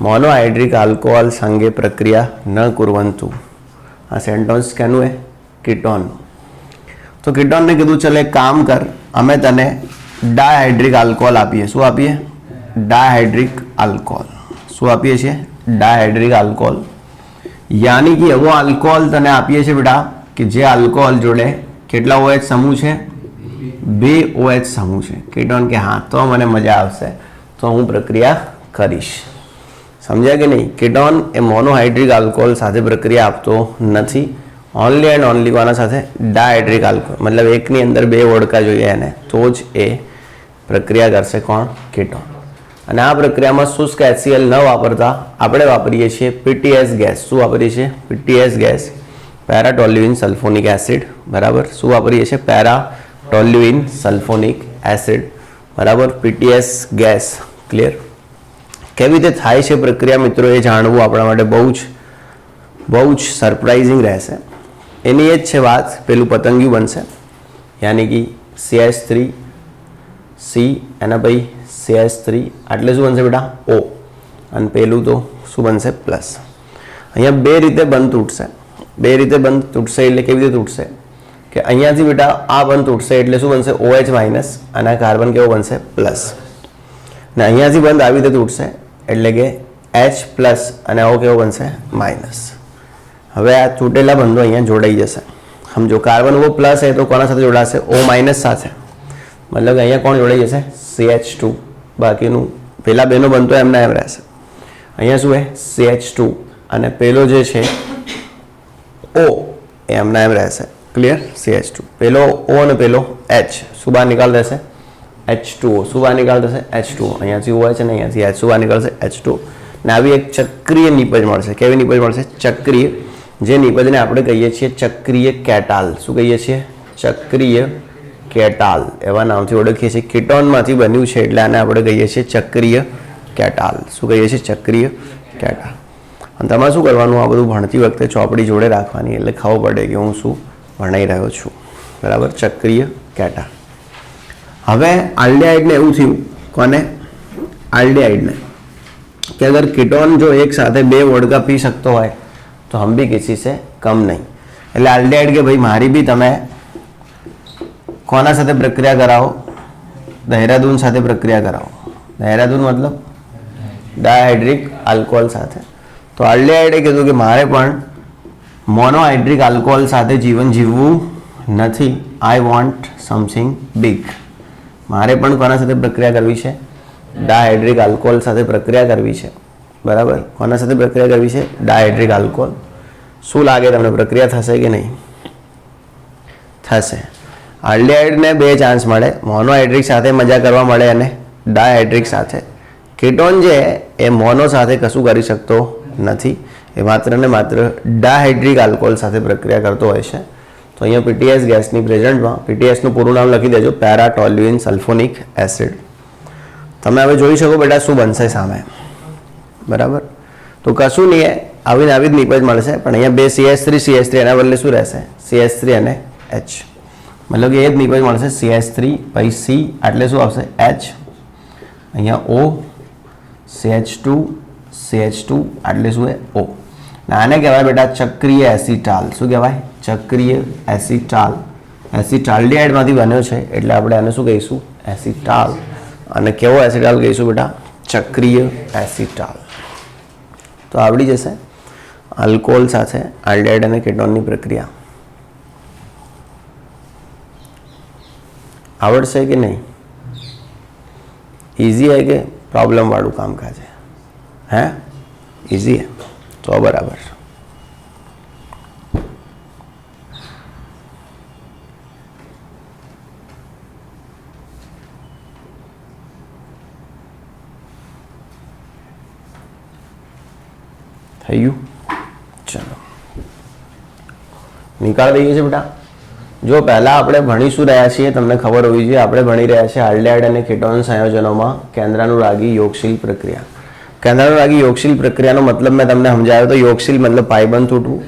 मोनोहाइड्रिक आल्कोहोल संगे प्रक्रिया न कुर्वन्तु। आ सेंटेन्स केनु है? कीटोन। तो कीटोन ने कीधुं चल एक काम कर, अमे तने डायहाइड्रिक आल्कोहोल आपीए। शुं आपीए? डायहाइड्रिक आल्कोहोल। शुं आपीए छीए? डायहाइड्रिक आल्कोहोल। यानी कि एवो आल्कोहोल तने आपीए छे बेटा कि जे आल्कोहोल जोड़े केटला OH समूह छे? 2 OH समूह छे। कीटोन के हाँ तो मने मजा आवशे, तो हूँ प्रक्रिया करीश। समझ्या कि नहीं? कीटोन ए मोनोहाइड्रिक आल्कोहोल साथे प्रक्रिया आपतो नथी। ओनली एंड ओनली कोना साथे? डायहाइड्रिक आल्कोहोल। मतलब एक नी अंदर 2 ओडका जोईए एने तो ज ए प्रक्रिया करशे। कोण? कीटोन। અને આ પ્રક્રિયામાં શુષ્ક HCl ન વાપરતા આપણે વાપરીએ છીએ PTS ગેસ। શું વાપરીએ છીએ? PTS ગેસ, પેરાટોલ્યુઇન સલ્ફોનિક એસિડ। બરાબર, શું વાપરીએ છીએ? Paratoluene sulphonic acid. બરાબર, PTS ગેસ। ક્લિયર? કેવી રીતે થાય છે પ્રક્રિયા મિત્રો એ જાણવું આપણા માટે બહુ જ સરપ્રાઇઝિંગ રહેશે। એની એ જ છે વાત, પેલું પતંગિયું બનશે, યાनी कि CH3 C एना भाई CH3 आटले शू बनशे बेटा? O। अने पेलू तो शू बनशे? प्लस। अहींया 2 रीते बंध तूटशे। 2 रीते बंध तूटशे एटले केवी रीते तूटशे कि अहींयाथी बेटा आ बंध तूटशे एटले शू बनशे? OH माइनस अने कार्बन केवो बनशे? प्लस। ने अहींयाथी बंध आवी रीते तूटशे एटले के H प्लस अने ओ केवो बनशे? माइनस। हवे आ तूटेला बंधो अहींया जोड़ाई जशे। समझो, कार्बन वो प्लस है तो कोना साथे जोड़ाशे? O माइनस साथे। मतलब कि अहींया कोण जोड़ाई जशे? CH2। बाकीનું પેલા બેનો બનતો એમના એમ રહેશે। અહીંયા શું है? CH2 અને પેલો જે છે O એમના એમ રહેશે। ક્લિયર? CH2 પેલો O અને પેલો H શું બહાર નિકાલ દેશે? H2O। શું બહાર નિકાલ દેશે? H2O। અહીંયાથી OH અને અહીંયાથી H શું બહાર નીકળશે? H2O। ને આવી એક ચક્રીય નિપજ મળશે। કેવી નિપજ મળશે? ચક્રીય। જે નિપજને આપણે કહીએ છીએ ચક્રીય કેટાલ। શું કહીએ છીએ? ચક્રીય केटाल एवा नामथी ओळखीए छीए। कीटोनमांथी बन्युं छे एटले आने आपणे कहीए छीए चक्रीय केटाल। शुं कहीए छीए? चक्रीय केटाल। अने तमारे शुं करवानुं? आ बधुं भणती वखते चोपड़ी जोड़े राखवानी एटले खबर पड़े कि हुं शुं भणाई रह्यो छुं। बराबर, चक्रीय केटाल। हवे आल्डिहाइडने एवुं थयुं, कोने? आल्डिहाइडने कि अगर कीटोन जो एक साथे 2 वोडका पी सकतो होय तो हम भी किसी से कम नहीं। एटले आल्डिहाइड के भाई मारी भी तमे कोना साथे प्रक्रिया कराओ? देहरादून साथे प्रक्रिया कराओ। देहरादून मतलब डायहाइड्रिक आल्कोहोल साथे। तो आल्डिहाइडे कीधुं कि मारे पण मोनोहाइड्रिक आल्कोहोल साथे जीवन जीववुं नथी। I want something big. मारे पण कोना साथे प्रक्रिया करवी छे? डायहाइड्रिक आल्कोहोल साथे प्रक्रिया करवी छे। बराबर, कोना साथे प्रक्रिया करवी छे? डायहाइड्रिक आल्कोहोल। शुं लागे तमने प्रक्रिया थशे कि नहीं? थशे। आल्डिहाइड ने 2 चांस मळे, मोनोहाइड्रिक साथे मजा करवा मळे अने डायहाइड्रिक साथे। कीटोन जे ए मोनो साथे कशुं करी शकतो नथी, ए मात्र ने मात्र डायहाइड्रिक आल्कोहोल साथे प्रक्रिया करतो होय छे। तो अहींया PTS गैसनी प्रेजेंटमां PTS नुं पूरुं नाम लखी देजो, पेराटोल्युइन सल्फोनिक एसिड। तमे हवे जोई शको बेटा शुं बनशे सामे। बराबर, तो कशुं नहीं है, आवी ने आवी ज निपज मळशे, पण अहींया 2 CH3 एना बदले शुं रहेशे? CH3 अने H। मतलब कि एक निपज मळशे CH3 भाई C आटले शुं आवशे? H। अहींया O CH2 आटले शुं है? O। आने कहेवाय बेटा चक्रीय एसिटाल। शुं कहेवाय? चक्रीय एसिटाल। एसिटाल्डिहाइडमांथी बन्यो छे एटले आपणे आने शुं कहीशुं? एसिटाल। अने केवो एसिटाल कहीशुं बेटा? चक्रीय एसिटाल। तो आवड़ी जशे अल्कोहोल साथे आल्डिहाइड अने कीटोननी प्रक्रिया। आवड़शे कि नहीं? इजी है कि प्रॉब्लम वाळुं कामकाज है? हैं? इजी है तो बराबर। થઈ ગયું? ચલો નિકાળ દઈએ છીએ બેટા। જો પહેલા આપણે ભણીશું રહ્યા છીએ, તમને ખબર હોવી જોઈએ, આપણે ભણી રહ્યા છીએ આલ્ડિહાઇડ અને કીટોન સંયોજનોમાં કેન્દ્રાનુરાગી યોગશીલ પ્રક્રિયા। કેન્દ્રાનુરાગી યોગશીલ પ્રક્રિયાનો મતલબ મેં તમને સમજાવ્યો તો યોગશીલ मतलब પાયબંધ તૂટવું,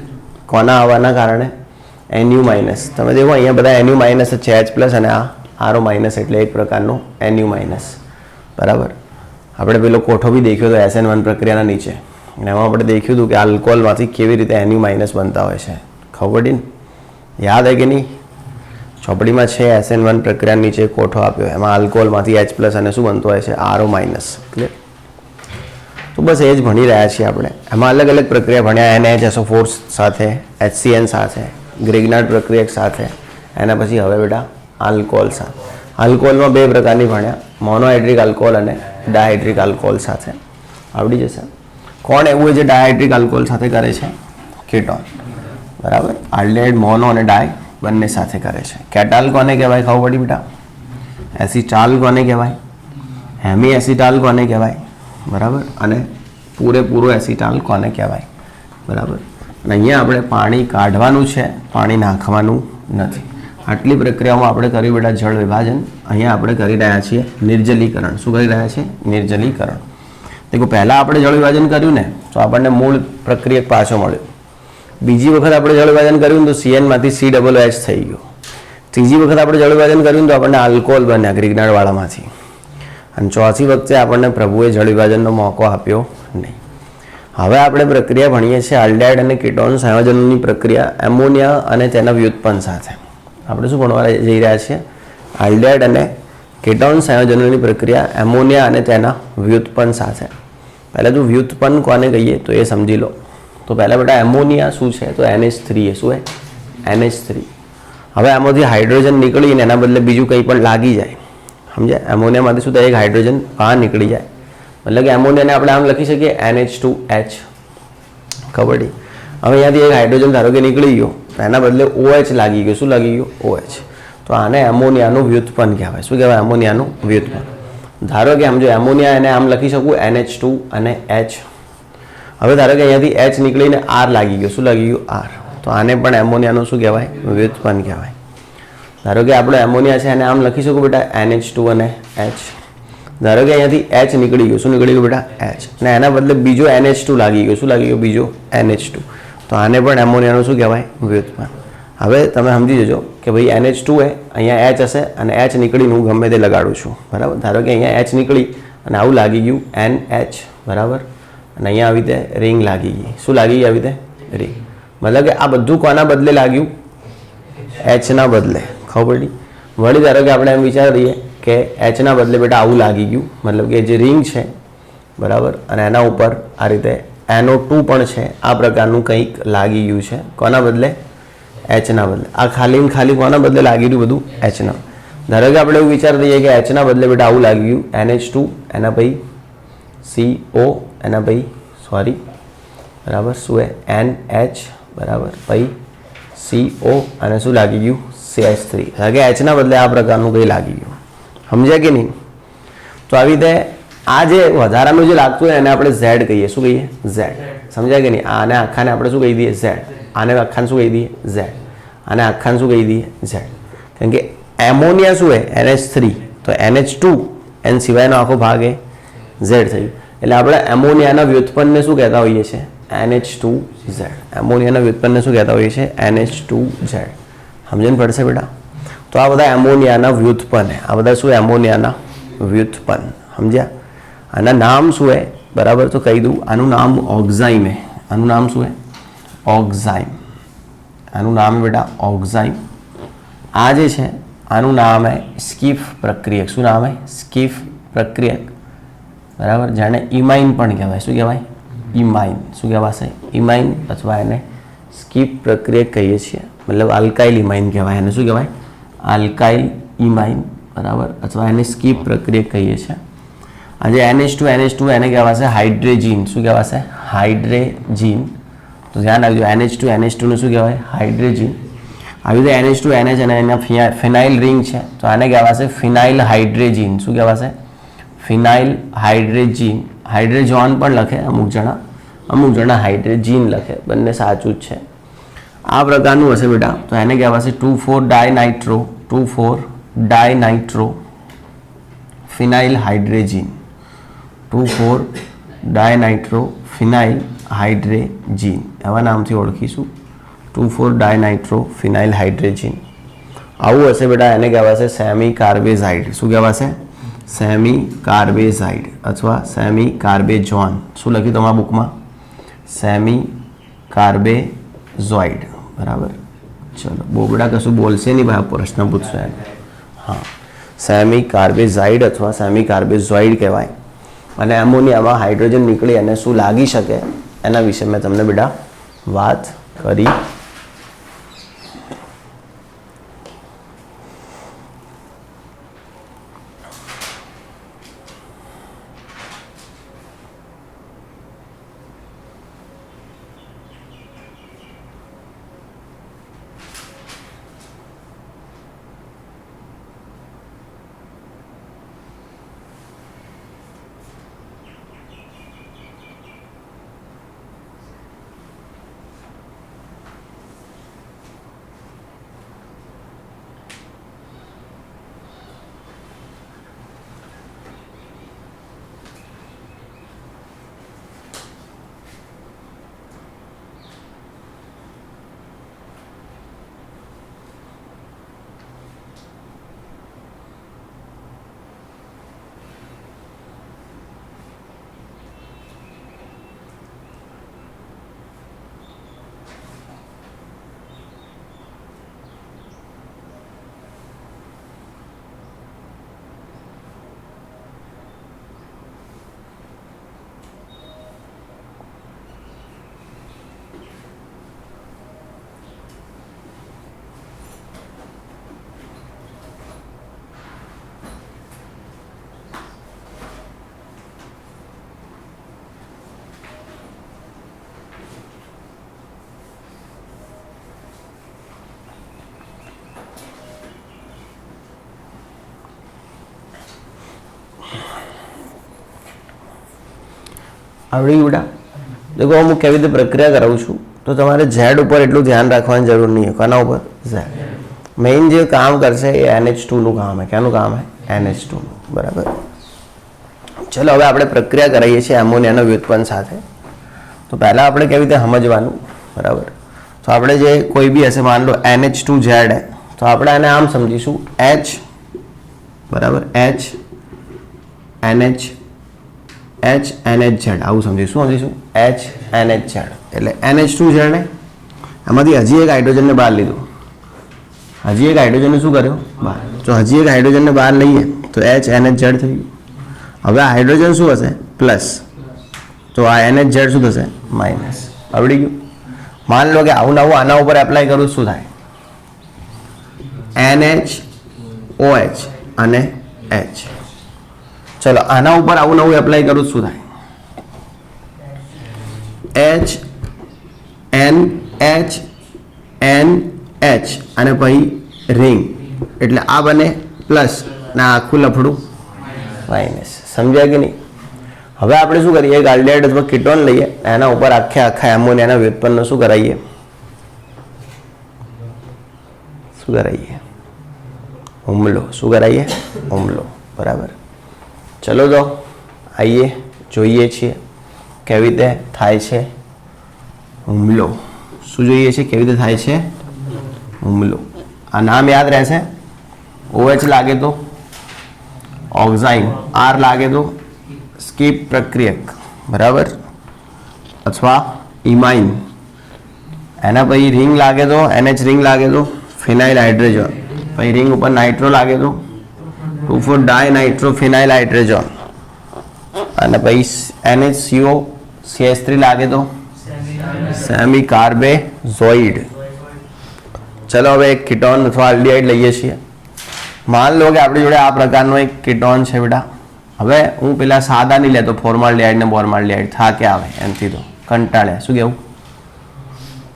કોના આવવાના કારણે? NU minus. તમે દેખો અહીંયા બધા NU માઇનસ છે, H પ્લસ અને આ RO માઇનસ એટલે એક પ્રકારનો NU માઇનસ। બરાબર, આપણે પેલો કોઠો બી દેખ્યો હતો SN1 પ્રક્રિયાના નીચે, અને એમાં આપણે દેખ્યું હતું કે આલ્કોહોલમાંથી કેવી રીતે NU- બનતા હોય છે. ખબર પડી ને? યાદ હે કે નહીં? ચોપડીમાં છે SN1 પ્રક્રિયા નીચે કોઠો આપ્યો, એમાં આલ્કોહોલમાંથી H+ અને શું બનતો હોય છે? RO-. ક્લિયર? તો બસ એ જ ભણી રહ્યા છીએ આપણે. એમાં અલગ અલગ પ્રક્રિયા ભણ્યા, NHSO4 સાથે, HCN સાથે, ગ્રિગ્નાર્ડ પ્રક્રિયા સાથે, એના પછી હવે બેટા આલ્કોહોલ સાથે. આલ્કોહોલમાં બે પ્રકારની ભણ્યા, મોનોહાઇડ્રિક આલ્કોહોલ અને ડાયહાઇડ્રિક આલ્કોહોલ સાથે. આવડી જશે. કોણ એવું જે ડાયહાઇડ્રિક આલ્કોહોલ સાથે કરે છે? કેટોન. બરાબર. આલ્ડિહાઇડ મોનો અને ડાય બંને સાથે કરે છે. કેટાલ કોને કહેવાય? ખબર પડી બેટા? એસિટાલ કોને કહેવાય? હેમી એસિટાલ કોને કહેવાય? બરાબર. અને પૂરેપૂરો એસિટાલ કોને કહેવાય? બરાબર. અને અહીંયા આપણે પાણી કાઢવાનું છે, પાણી નાખવાનું નથી. આટલી પ્રક્રિયામાં આપણે કર્યું બેટા જળ વિભાજન. અહીંયા આપણે કરી રહ્યા છીએ નિર્જલીકરણ. શું કરી રહ્યા છીએ? નિર્જલીકરણ. દેખો પહેલાં આપણે જળ વિભાજન કર્યું ને તો આપણને મૂળ પ્રક્રિયક પાછો મળ્યો. બીજી વખત આપણે જળ વિભાજન કર્યું તો CN-માંથી COOH થઈ ગયો. ત્રીજી વખત આપણે જળ વિભાજન કર્યું તો આપણને આલ્કોહોલ બન્યા ગ્રિગ્નાર્ડવાળામાંથી. અને ચોથી વખતે આપણને પ્રભુએ જળ વિભાજનનો મોકો આપ્યો નહીં. હવે આપણે પ્રક્રિયા ભણીએ છીએ આલ્ડિહાઇડ અને કીટોન સંયોજનોની પ્રક્રિયા એમોનિયા અને તેના વ્યુત્પન્ન સાથે. આપણે શું ભણવા જઈ રહ્યા છીએ? આલ્ડિહાઇડ અને કીટોન સંયોજનોની પ્રક્રિયા એમોનિયા અને તેના વ્યુત્પન્ન સાથે. પહેલાં જો વ્યુત્પન્ન કોને કહીએ તો એ સમજી લો. તો પહેલાં બેટા એમોનિયા શું છે? તો NH3 એ શું હે? NH3. હવે આમાંથી હાઇડ્રોજન નીકળીને એના બદલે બીજું કંઈ પણ લાગી જાય, સમજ્યા? એમોનિયામાંથી શું થાય? એક હાઇડ્રોજન બહાર નીકળી જાય. મતલબ કે એમોનિયાને આપણે આમ લખી શકીએ NH2H. ખબર પડી? હવે અહીંયાથી એક હાઇડ્રોજન ધારો કે નીકળી ગયો, એના બદલે OH લાગી ગયો. શું લાગી ગયું? OH. તો આને એમોનિયાનું વ્યુત્પન્ન કહેવાય. શું કહેવાય? એમોનિયાનું વ્યુત્પન્ન. ધારો કે આમ જો એમોનિયા એને આમ લખી શકું NH2 અને H. હવે ધારો કે અહીંયાથી H નીકળીને R લાગી ગયો. શું લાગી ગયું? R. તો આને પણ એમોનિયાનું શું કહેવાય? વ્યુત્પન્ન કહેવાય. ધારો કે આપણો એમોનિયા છે એને આમ લખી શકું બેટા NH2 અને H. ધારો કે અહીંયાથી H નીકળી ગયું. શું નીકળી ગયું બેટા? H. અને એના બદલે બીજો NH2 લાગી ગયો. શું લાગી ગયો? બીજો NH2. તો આને પણ એમોનિયાનું શું કહેવાય? વ્યુત્પન્ન. હવે તમે સમજી જજો કે ભાઈ NH2 એ અહીંયા H હશે અને H નીકળીને હું ગમે તે લગાડું છું. બરાબર. ધારો કે અહીંયા H નીકળી અને આવું લાગી ગયું NH. બરાબર. અને અહીંયા આવી રીતે રિંગ લાગી ગઈ. શું લાગી ગઈ? આવી રીતે રિંગ. મતલબ કે આ બધું કોના બદલે લાગ્યું? Hના બદલે. ખબર પડી? વળી ધારો કે આપણે એમ વિચારીએ કે Hના બદલે બેટા આવું લાગી ગયું. મતલબ કે જે રિંગ છે, બરાબર, અને એના ઉપર આ રીતે NO2 પણ છે. આ પ્રકારનું કંઈક લાગી ગયું છે. કોના બદલે? Hના બદલે. આ ખાલી કોના બદલે લાગી રહ્યું? બધું Hના. ધારો કે આપણે એવું વિચારી દઈએ કે Hના બદલે બેટા આવું લાગી ગયું NH2 એના પછી CO એના પછી સોરી બરાબર શું હે? NH. બરાબર. પછી CO અને શું લાગી ગયું? CH3. કારણ કે Hના બદલે આ પ્રકારનું કંઈ લાગી ગયું. સમજ્યા કે નહીં? તો આવી રીતે આ જે વધારાનું જે લાગતું હોય એને આપણે Z કહીએ. શું કહીએ? Z. સમજ્યા કે નહીં? આને આખાને આપણે શું કહી દઈએ? Z. આને આખાને શું કહી દઈએ? Z. આને આખાને શું કહી દઈએ? Z. કારણ કે એમોનિયા શું હે? NH3. તો NH2 એન સિવાયનો આખો ભાગ એ Z થઈ. એટલે આપણે એમોનિયાના વ્યુત્પન્નને શું કહેતા હોઈએ છીએ? NH2Z. એમોનિયાના વ્યુત્પન્નને શું કહેતા હોઈએ છીએ? NH2Z. સમજણ પડશે બેટા? તો આ બધા એમોનિયાના વ્યુત્પન્ન. આ બધા શું? એમોનિયાના વ્યુત્પન્ન. સમજ્યા? આના નામ શું હે? બરાબર. તો કહી દઉં. આનું નામ ઓક્ઝાઇમ હે. આનું નામ શું હે? ઓક્ઝાઇમ. આનું નામ બેટા ઓક્ઝાઇમ. આ જે છે આનું નામ હે સ્કીફ પ્રક્રિયક. શું નામ હે? સ્કીફ પ્રક્રિયક. બરાબર. જેને ઇમાઇન પણ કહેવાય. શું કહેવાય? ઇમાઇન. શું કહેવાશે? ઇમાઇન. અથવા એને સ્કીફ પ્રક્રિયક કહીએ છીએ. મતલબ આલ્કાઇલ ઇમાઇન કહેવાય. એને શું કહેવાય? આલ્કાઇલ ઇમાઇન. બરાબર. અથવા એને સ્કીફ પ્રક્રિયક કહીએ છીએ. આજે NH2 એને કહેવાશે હાઇડ્રેજીન. શું કહેવાશે? હાઇડ્રેજીન. તો ધ્યાન રાખજો. NH2 ને શું કહેવાય? હાઇડ્રેજીન. આવી રીતે NH2 NH અને એના ફિનાઇલ રિંગ છે તો આને કહેવાશે ફિનાઇલ હાઇડ્રેજીન. શું કહેવાશે? ફિનાઇલ હાઇડ્રેજીન. હાઇડ્રેજોન પણ લખે અમુક જણા હાઇડ્રેજીન લખે. બંને સાચું જ છે. આ પ્રકારનું હશે બેટા. તો એને કહેવાશે 2,4-ડાયનાઇટ્રો ફિનાઇલ હાઇડ્રેજીન. 2,4-ડાયનાઇટ્રો ફિનાઇલ હાઇડ્રેજીન એવા નામથી ઓળખીશું. 2,4-ડાયનાઇટ્રો ફિનાઇલ હાઇડ્રેજીન. આવું હશે બેટા. એને કહેવાશે સેમી કાર્બેઝાઇડ. શું કહેવાશે? સેમી કાર્બેઝાઇડ અથવા સેમી કાર્બેઝોન. શું લખ્યું તમારા બુકમાં? સેમી કાર્બેઝોઇડ. બરાબર. ચલો બોબડા કશું બોલશે નહીં ભાઈ, પ્રશ્ન પૂછશે. હા, સેમી કાર્બેઝાઇડ અથવા સેમી કાર્બેઝોઇડ કહેવાય. અને એમોનિયામાં હાઇડ્રોજન નીકળી અને શું લાગી શકે એના વિશે મેં તમને બેટા વાત કરી. આવડી ગયું બેટા? દેખો હું કેવી રીતે પ્રક્રિયા કરાવું છું તો તમારે ઝેડ ઉપર એટલું ધ્યાન રાખવાની જરૂર નહીં હોય. કોના ઉપર? ઝેડ. મેઇન જે કામ કરશે એ NH2નું કામ છે. ક્યાંનું કામ છે? NH2નું. બરાબર. ચલો હવે આપણે પ્રક્રિયા કરાવીએ છીએ એમોનિયાના વ્યુત્પન્ન સાથે. તો પહેલાં આપણે કેવી રીતે સમજવાનું? બરાબર. તો આપણે જે કોઈ બી હશે, માન લો NH2Z તો આપણે આને આમ સમજીશું H, બરાબર, HNHZ આવું સમજીશું. HNHZ એટલે NH2Z ને એમાંથી હજી એક હાઇડ્રોજનને બહાર લીધું. હજી એક હાઇડ્રોજનને શું કર્યું? બહાર. તો હજી એક હાઇડ્રોજનને બહાર લઈએ તો HNHZ થઈ ગયું. હવે આ હાઇડ્રોજન શું હશે? પ્લસ. તો આ NHZ શું થશે? માઇનસ. આવડી ગયું? માન લો કે આવું નવું આના ઉપર એપ્લાય કરું શું થાય? NHOH અને H. ચલો આના ઉપર આવું નવું એપ્લાય કરું શું થાય? HNH અને પછી રિંગ એટલે આ બને પ્લસ ને આખું લફડું માઇનસ. સમજ્યા કે નહીં? હવે આપણે શું કરીએ? એક આલ્ડિહાઇડ અથવા કીટોન લઈએ, એના ઉપર આખા એમોનિયાના વ્યુત્પન્ન શું કરાવીએ? હુમલો. શું કરાવીએ? હુમલો. બરાબર. ચલો તો આવીએ, જોઈએ છીએ કેવી રીતે થાય છે હુમલો. શું જોઈએ છે? કેવી રીતે થાય છે હુમલો. આ નામ યાદ રહેશે. OH લાગે તો ઓક્ઝાઇન, R લાગે તો સ્કીપ પ્રક્રિયક, બરાબર, અથવા ઇમાઇન. એના પછી રિંગ લાગે તો NH રિંગ લાગે તો ફિનાઇલ હાઇડ્રોજન. પછી રિંગ ઉપર નાઇટ્રો લાગે તો 2,4 ડાયનાઇટ્રો ફિનાઇલ હાઇડ્રોજન. અને પછી NHCO CH3 લાગે તો સેમી કાર્બેઝોઇડ. ચલો હવે એક કીટોન અથવા આલ્ડિહાઇડ લઈએ છીએ. માન લો કે આપણી જોડે આ પ્રકારનો એક કીટોન છે બેટા. હવે હું પેલા સાદા નહીં લેતો, ફોર્માલ્ડિહાઇડ ને બોર્માલ્ડિહાઇડ, થાકે આવે એનાથી તો કંટાળ્યા. શું કહેવું?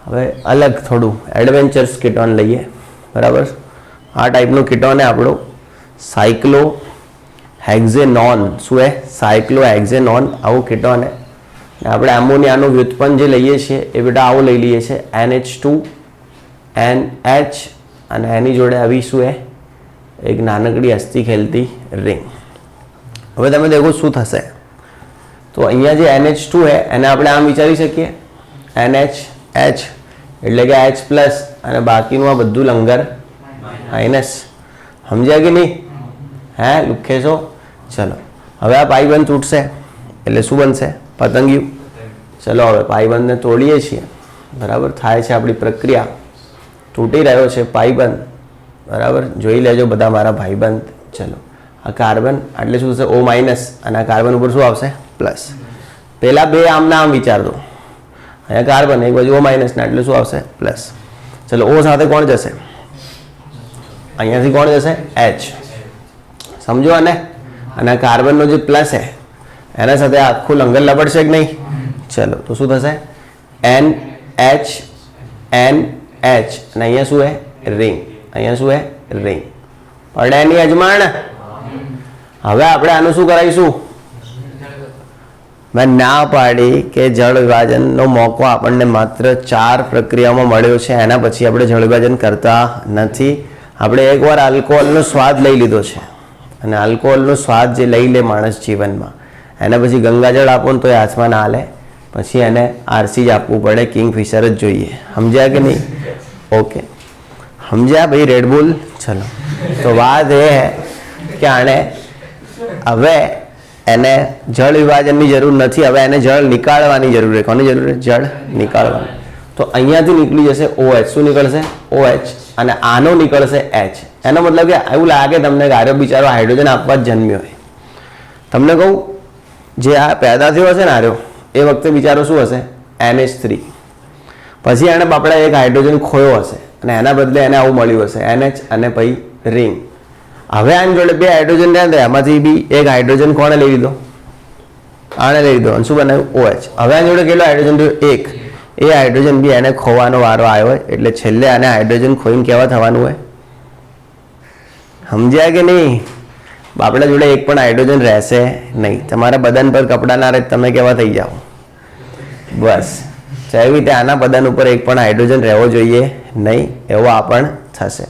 હવે અલગ થોડું એડવેન્ચર્સ કીટોન લઈએ. બરાબર. આ ટાઈપનું કીટોન એ આપણું સાયક્લોહેક્ઝેનોન. શું હે? સાયક્લોહેક્ઝેનોન આવું કીટોન હે. આપણે એમોનિયાનું વ્યુત્પન્ન જે લઈએ છીએ એ બેટા આવું લઈ લઈએ છીએ NH2 NH અને એની જોડે આવી શું હે? એક નાનકડી હસ્તી ખેલતી રિંગ. હવે તમે દેખો શું થશે. તો અહીંયા જે NH2 હે એને આપણે આમ વિચારી શકીએ NH એટલે કે H પ્લસ અને બાકીનું આ બધું લંગર માઇનસ. સમજ્યા કે નહીં? હે લુખે છો? ચલો હવે આ પાઈબંધ તૂટશે એટલે શું બનશે? પતંગિયું. ચલો હવે પાઈબંધને તોડીએ છીએ, બરાબર. થાય છે આપણી પ્રક્રિયા, તૂટી રહ્યો છે પાઈબંધ, બરાબર. જોઈ લેજો બધા મારા ભાઈબંધ. ચલો આ કાર્બન એટલે શું થશે? O માઇનસ, અને આ કાર્બન ઉપર શું આવશે? પ્લસ. પહેલા બે આમના આમ વિચાર દો. અહીંયા કાર્બન એક બાજુ O માઇનસ ને એટલે શું આવશે? પ્લસ. ચલો O સાથે કોણ જશે? અહીંયાથી કોણ જશે? H. સમજો આને. અને આ કાર્બનનો જે પ્લસ છે એના સાથે આખું લંગર લપડશે કે નહીં? ચલો તો શું થશે? NH NH અને અહીંયા શું હે? રિંગ. અહીંયા શું હે? રિંગ. પડે એની અજમાણ. હવે આપણે આનું શું કરાવીશું? મેં ના પાડી કે જળ વિભાજનનો મોકો આપણને માત્ર 4 પ્રક્રિયામાં મળ્યો છે, એના પછી આપણે જળ વિભાજન કરતા નથી. આપણે એકવાર આલ્કોહોલનો સ્વાદ લઈ લીધો છે, અને આલ્કોહોલનો સ્વાદ જે લઈ લે માણસ જીવનમાં, એના પછી ગંગાજળ આપો ને તો એ હાથમાં ના લે, પછી એને આરસી જ આપવું પડે, કિંગફિશર જ જોઈએ. સમજ્યા કે નહીં? ઓકે, સમજ્યા ભાઈ રેડબુલ? ચલો તો વાત એ હે કે આને હવે એને જળ વિભાજનની જરૂર નથી, હવે એને જળ નીકાળવાની જરૂર છે. કોની જરૂર છે? જળ નીકાળવાની. તો અહીંયાથી નીકળી જશે OH. શું નીકળશે? OH. અને આનો નીકળશે H. એનો મતલબ કે એવું લાગે તમને કે આર્યો બિચારો હાઇડ્રોજન આપવા જ જન્મ્યો હોય. તમને કહું, જે આ પેદા થયો હશે ને આર્યો, એ વખતે બિચારો શું હશે? NH3. પછી એણે બાપડા એક હાઇડ્રોજન ખોયો હશે અને એના બદલે એને આવું મળ્યું હશે, NH અને પછી રિંગ. હવે આની જોડે બે હાઇડ્રોજન રહ્યા હતા, એમાંથી બી એક હાઇડ્રોજન કોણે લઈ લીધો? આને લઈ લીધો. અને શું બનાવ્યું? OH. હવે આની જોડે કેટલો હાઇડ્રોજન થયો? એક. એ હાઇડ્રોજન બી એને ખોવાનો વારો આવ્યો હોય, એટલે છેલ્લે આને હાઇડ્રોજન ખોઈને કેવા થવાનું હોય? સમજ્યા કે નહીં? આપણા જોડે એક પણ હાઇડ્રોજન રહેશે નહીં. તમારા બદન પર કપડા ના રહે તમે કેવા થઈ જાઓ? બસ એવી રીતે આના બદન ઉપર એક પણ હાઇડ્રોજન રહેવો જોઈએ નહીં, એવો આ પણ થશે.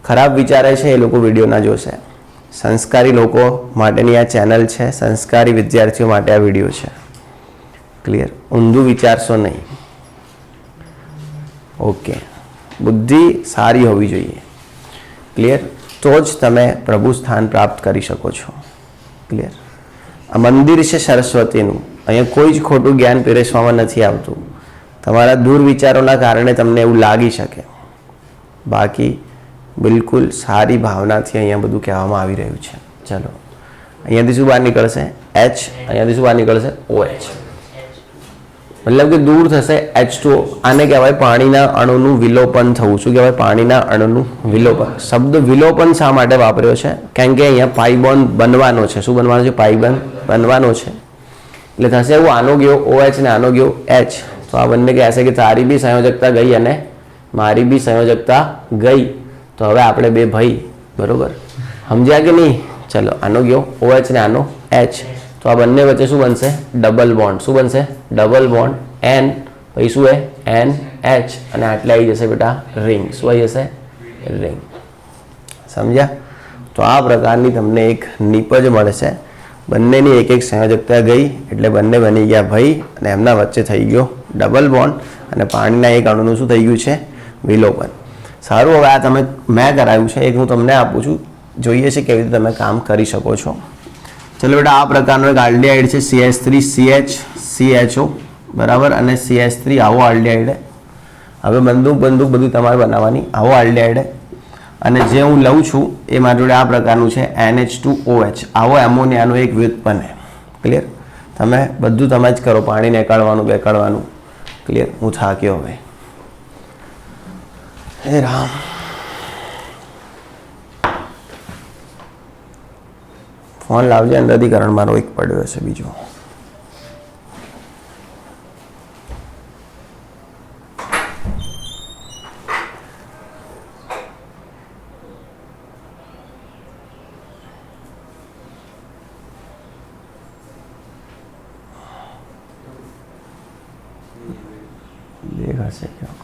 ખરાબ વિચારે છે એ લોકો વિડીયો ના જોશે. સંસ્કારી લોકો માટેની આ ચેનલ છે, સંસ્કારી વિદ્યાર્થીઓ માટે આ વિડીયો છે. ક્લિયર? ઊંધું વિચારશો નહીં. ઓકે, બુદ્ધિ સારી હોવી જોઈએ. ક્લિયર? તો જ તમે પ્રભુ સ્થાન પ્રાપ્ત કરી શકો છો. ક્લિયર? આ મંદિર છે સરસ્વતીનું, અહીંયા કોઈ જ ખોટું જ્ઞાન પીરસવામાં નથી આવતું. તમારા દૂર વિચારોના કારણે તમને એવું લાગી શકે, બાકી બિલકુલ સારી ભાવનાથી અહીંયા બધું કહેવામાં આવી રહ્યું છે. ચલો અહીંયાથી શું બહાર નીકળશે? H. અહીંયાથી શું બહાર નીકળશે? OH. મતલબ કે દૂર થશે H2O. આને કહેવાય પાણીના અણુનું વિલોપન થવું. શું કહેવાય? પાણીના અણુનું વિલોપન. શબ્દ વિલોપન શા માટે વાપર્યો છે? કારણ કે અહીંયા પાઇબોન્ડ બનવાનો છે. શું બનવાનો છે? પાઇબોન્ડ બનવાનો છે. એટલે થશે એવું, આનો ગયો OH ને આનો ગયો H. તો આ બંને કહેશે કે તારી બી સંયોજકતા ગઈ અને મારી બી સંયોજકતા ગઈ. તો હવે આપણે બે ભાઈ, બરોબર? સમજ્યા કે નહીં? ચલો આનો ગયો OH ને આનો H. તો આ બંને વચ્ચે શું બનશે? Double bond. શું બનશે? Double bond. N પછી શું હે? NH. અને આટલે આવી જશે બેટા રિંગ. શું આવી જશે? રિંગ. સમજ્યા? તો આ પ્રકારની તમને એક નીપજ મળશે. બંનેની એક એક સંયોજકતા ગઈ એટલે બંને બની ગયા ભાઈ, અને એમના વચ્ચે થઈ ગયો ડબલ બોન્ડ, અને પાણીના એક અણુનું શું થઈ ગયું છે? વિલોપન. સારું, હવે આ તમે મેં કરાવ્યું છે, એક હું તમને આપું છું, જોઈએ છે કેવી રીતે તમે કામ કરી શકો છો. ચલો બેટા, આ પ્રકારનો એક આલ્ડિહાઇડ છે CH3CHCHO, બરાબર, અને CH3 આવો આલ્ડિહાઇડ. હવે બંદૂક બધું તમારે બનાવવાની. આવો આલ્ડિહાઇડ, અને જે હું લઉં છું એ મારી જોડે આ પ્રકારનું છે NH2OH. આવો એમોનિયાનું એક વ્યુત્પન્ન. ક્લિયર? તમે બધું તમે જ કરો, પાણી નીકાળવાનું બેકાળવાનું. ક્લિયર? હું થાક્યો હવે. હે રામ. ફોન લાવજે, અંદરથી કરણ મારો એક પડ્યો હશે બીજો. દેખાશે ક્યાં?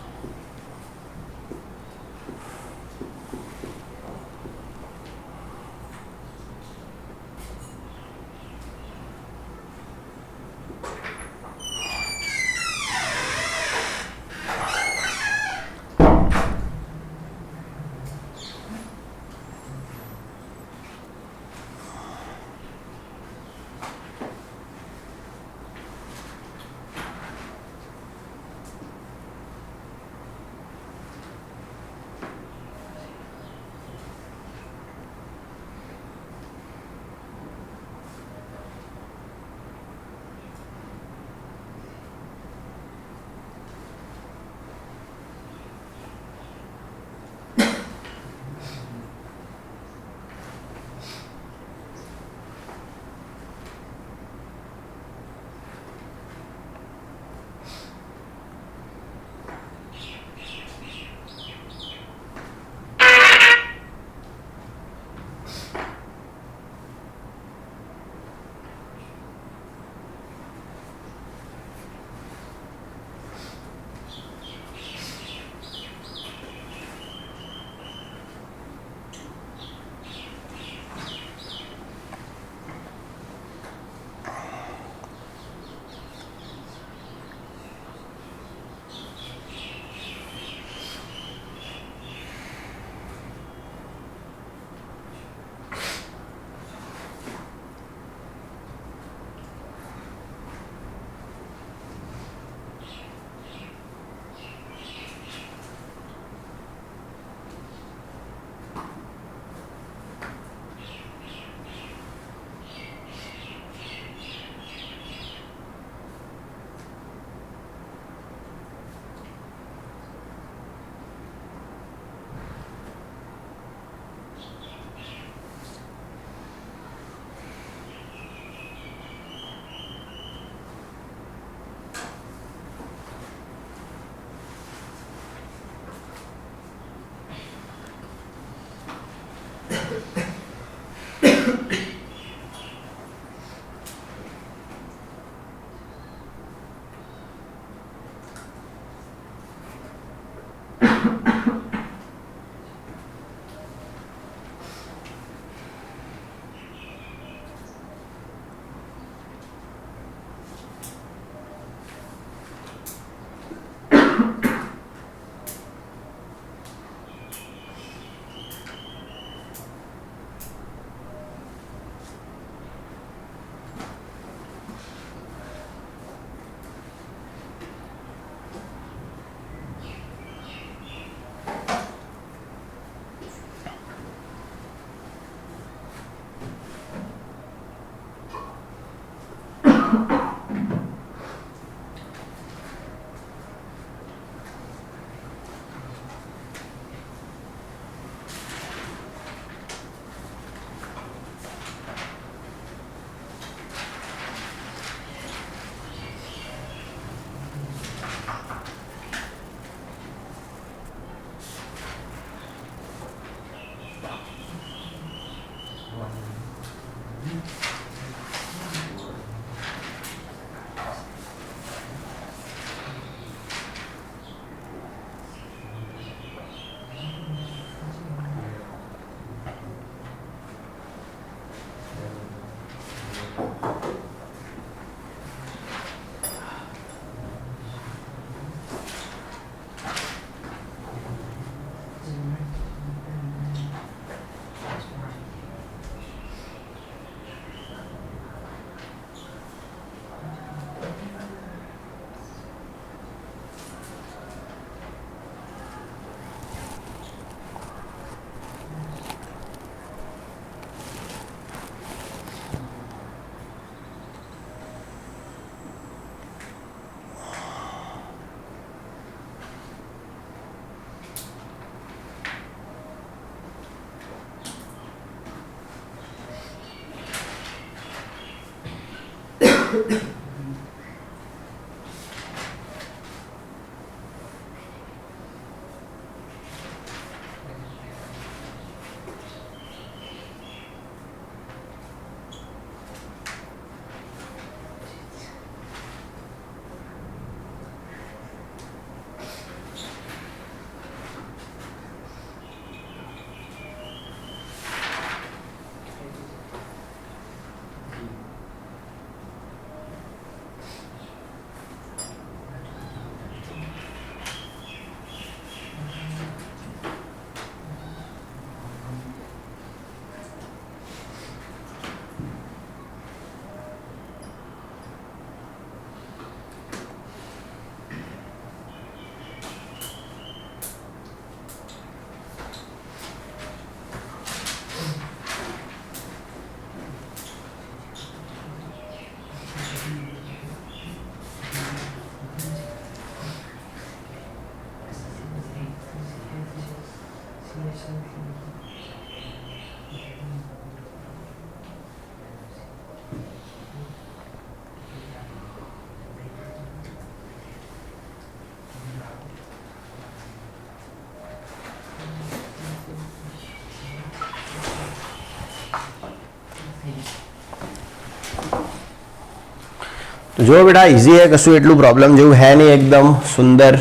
तो जो बेटा इजी है, कशु एटलू प्रॉब्लम जेवं है नहीं, एकदम सुंदर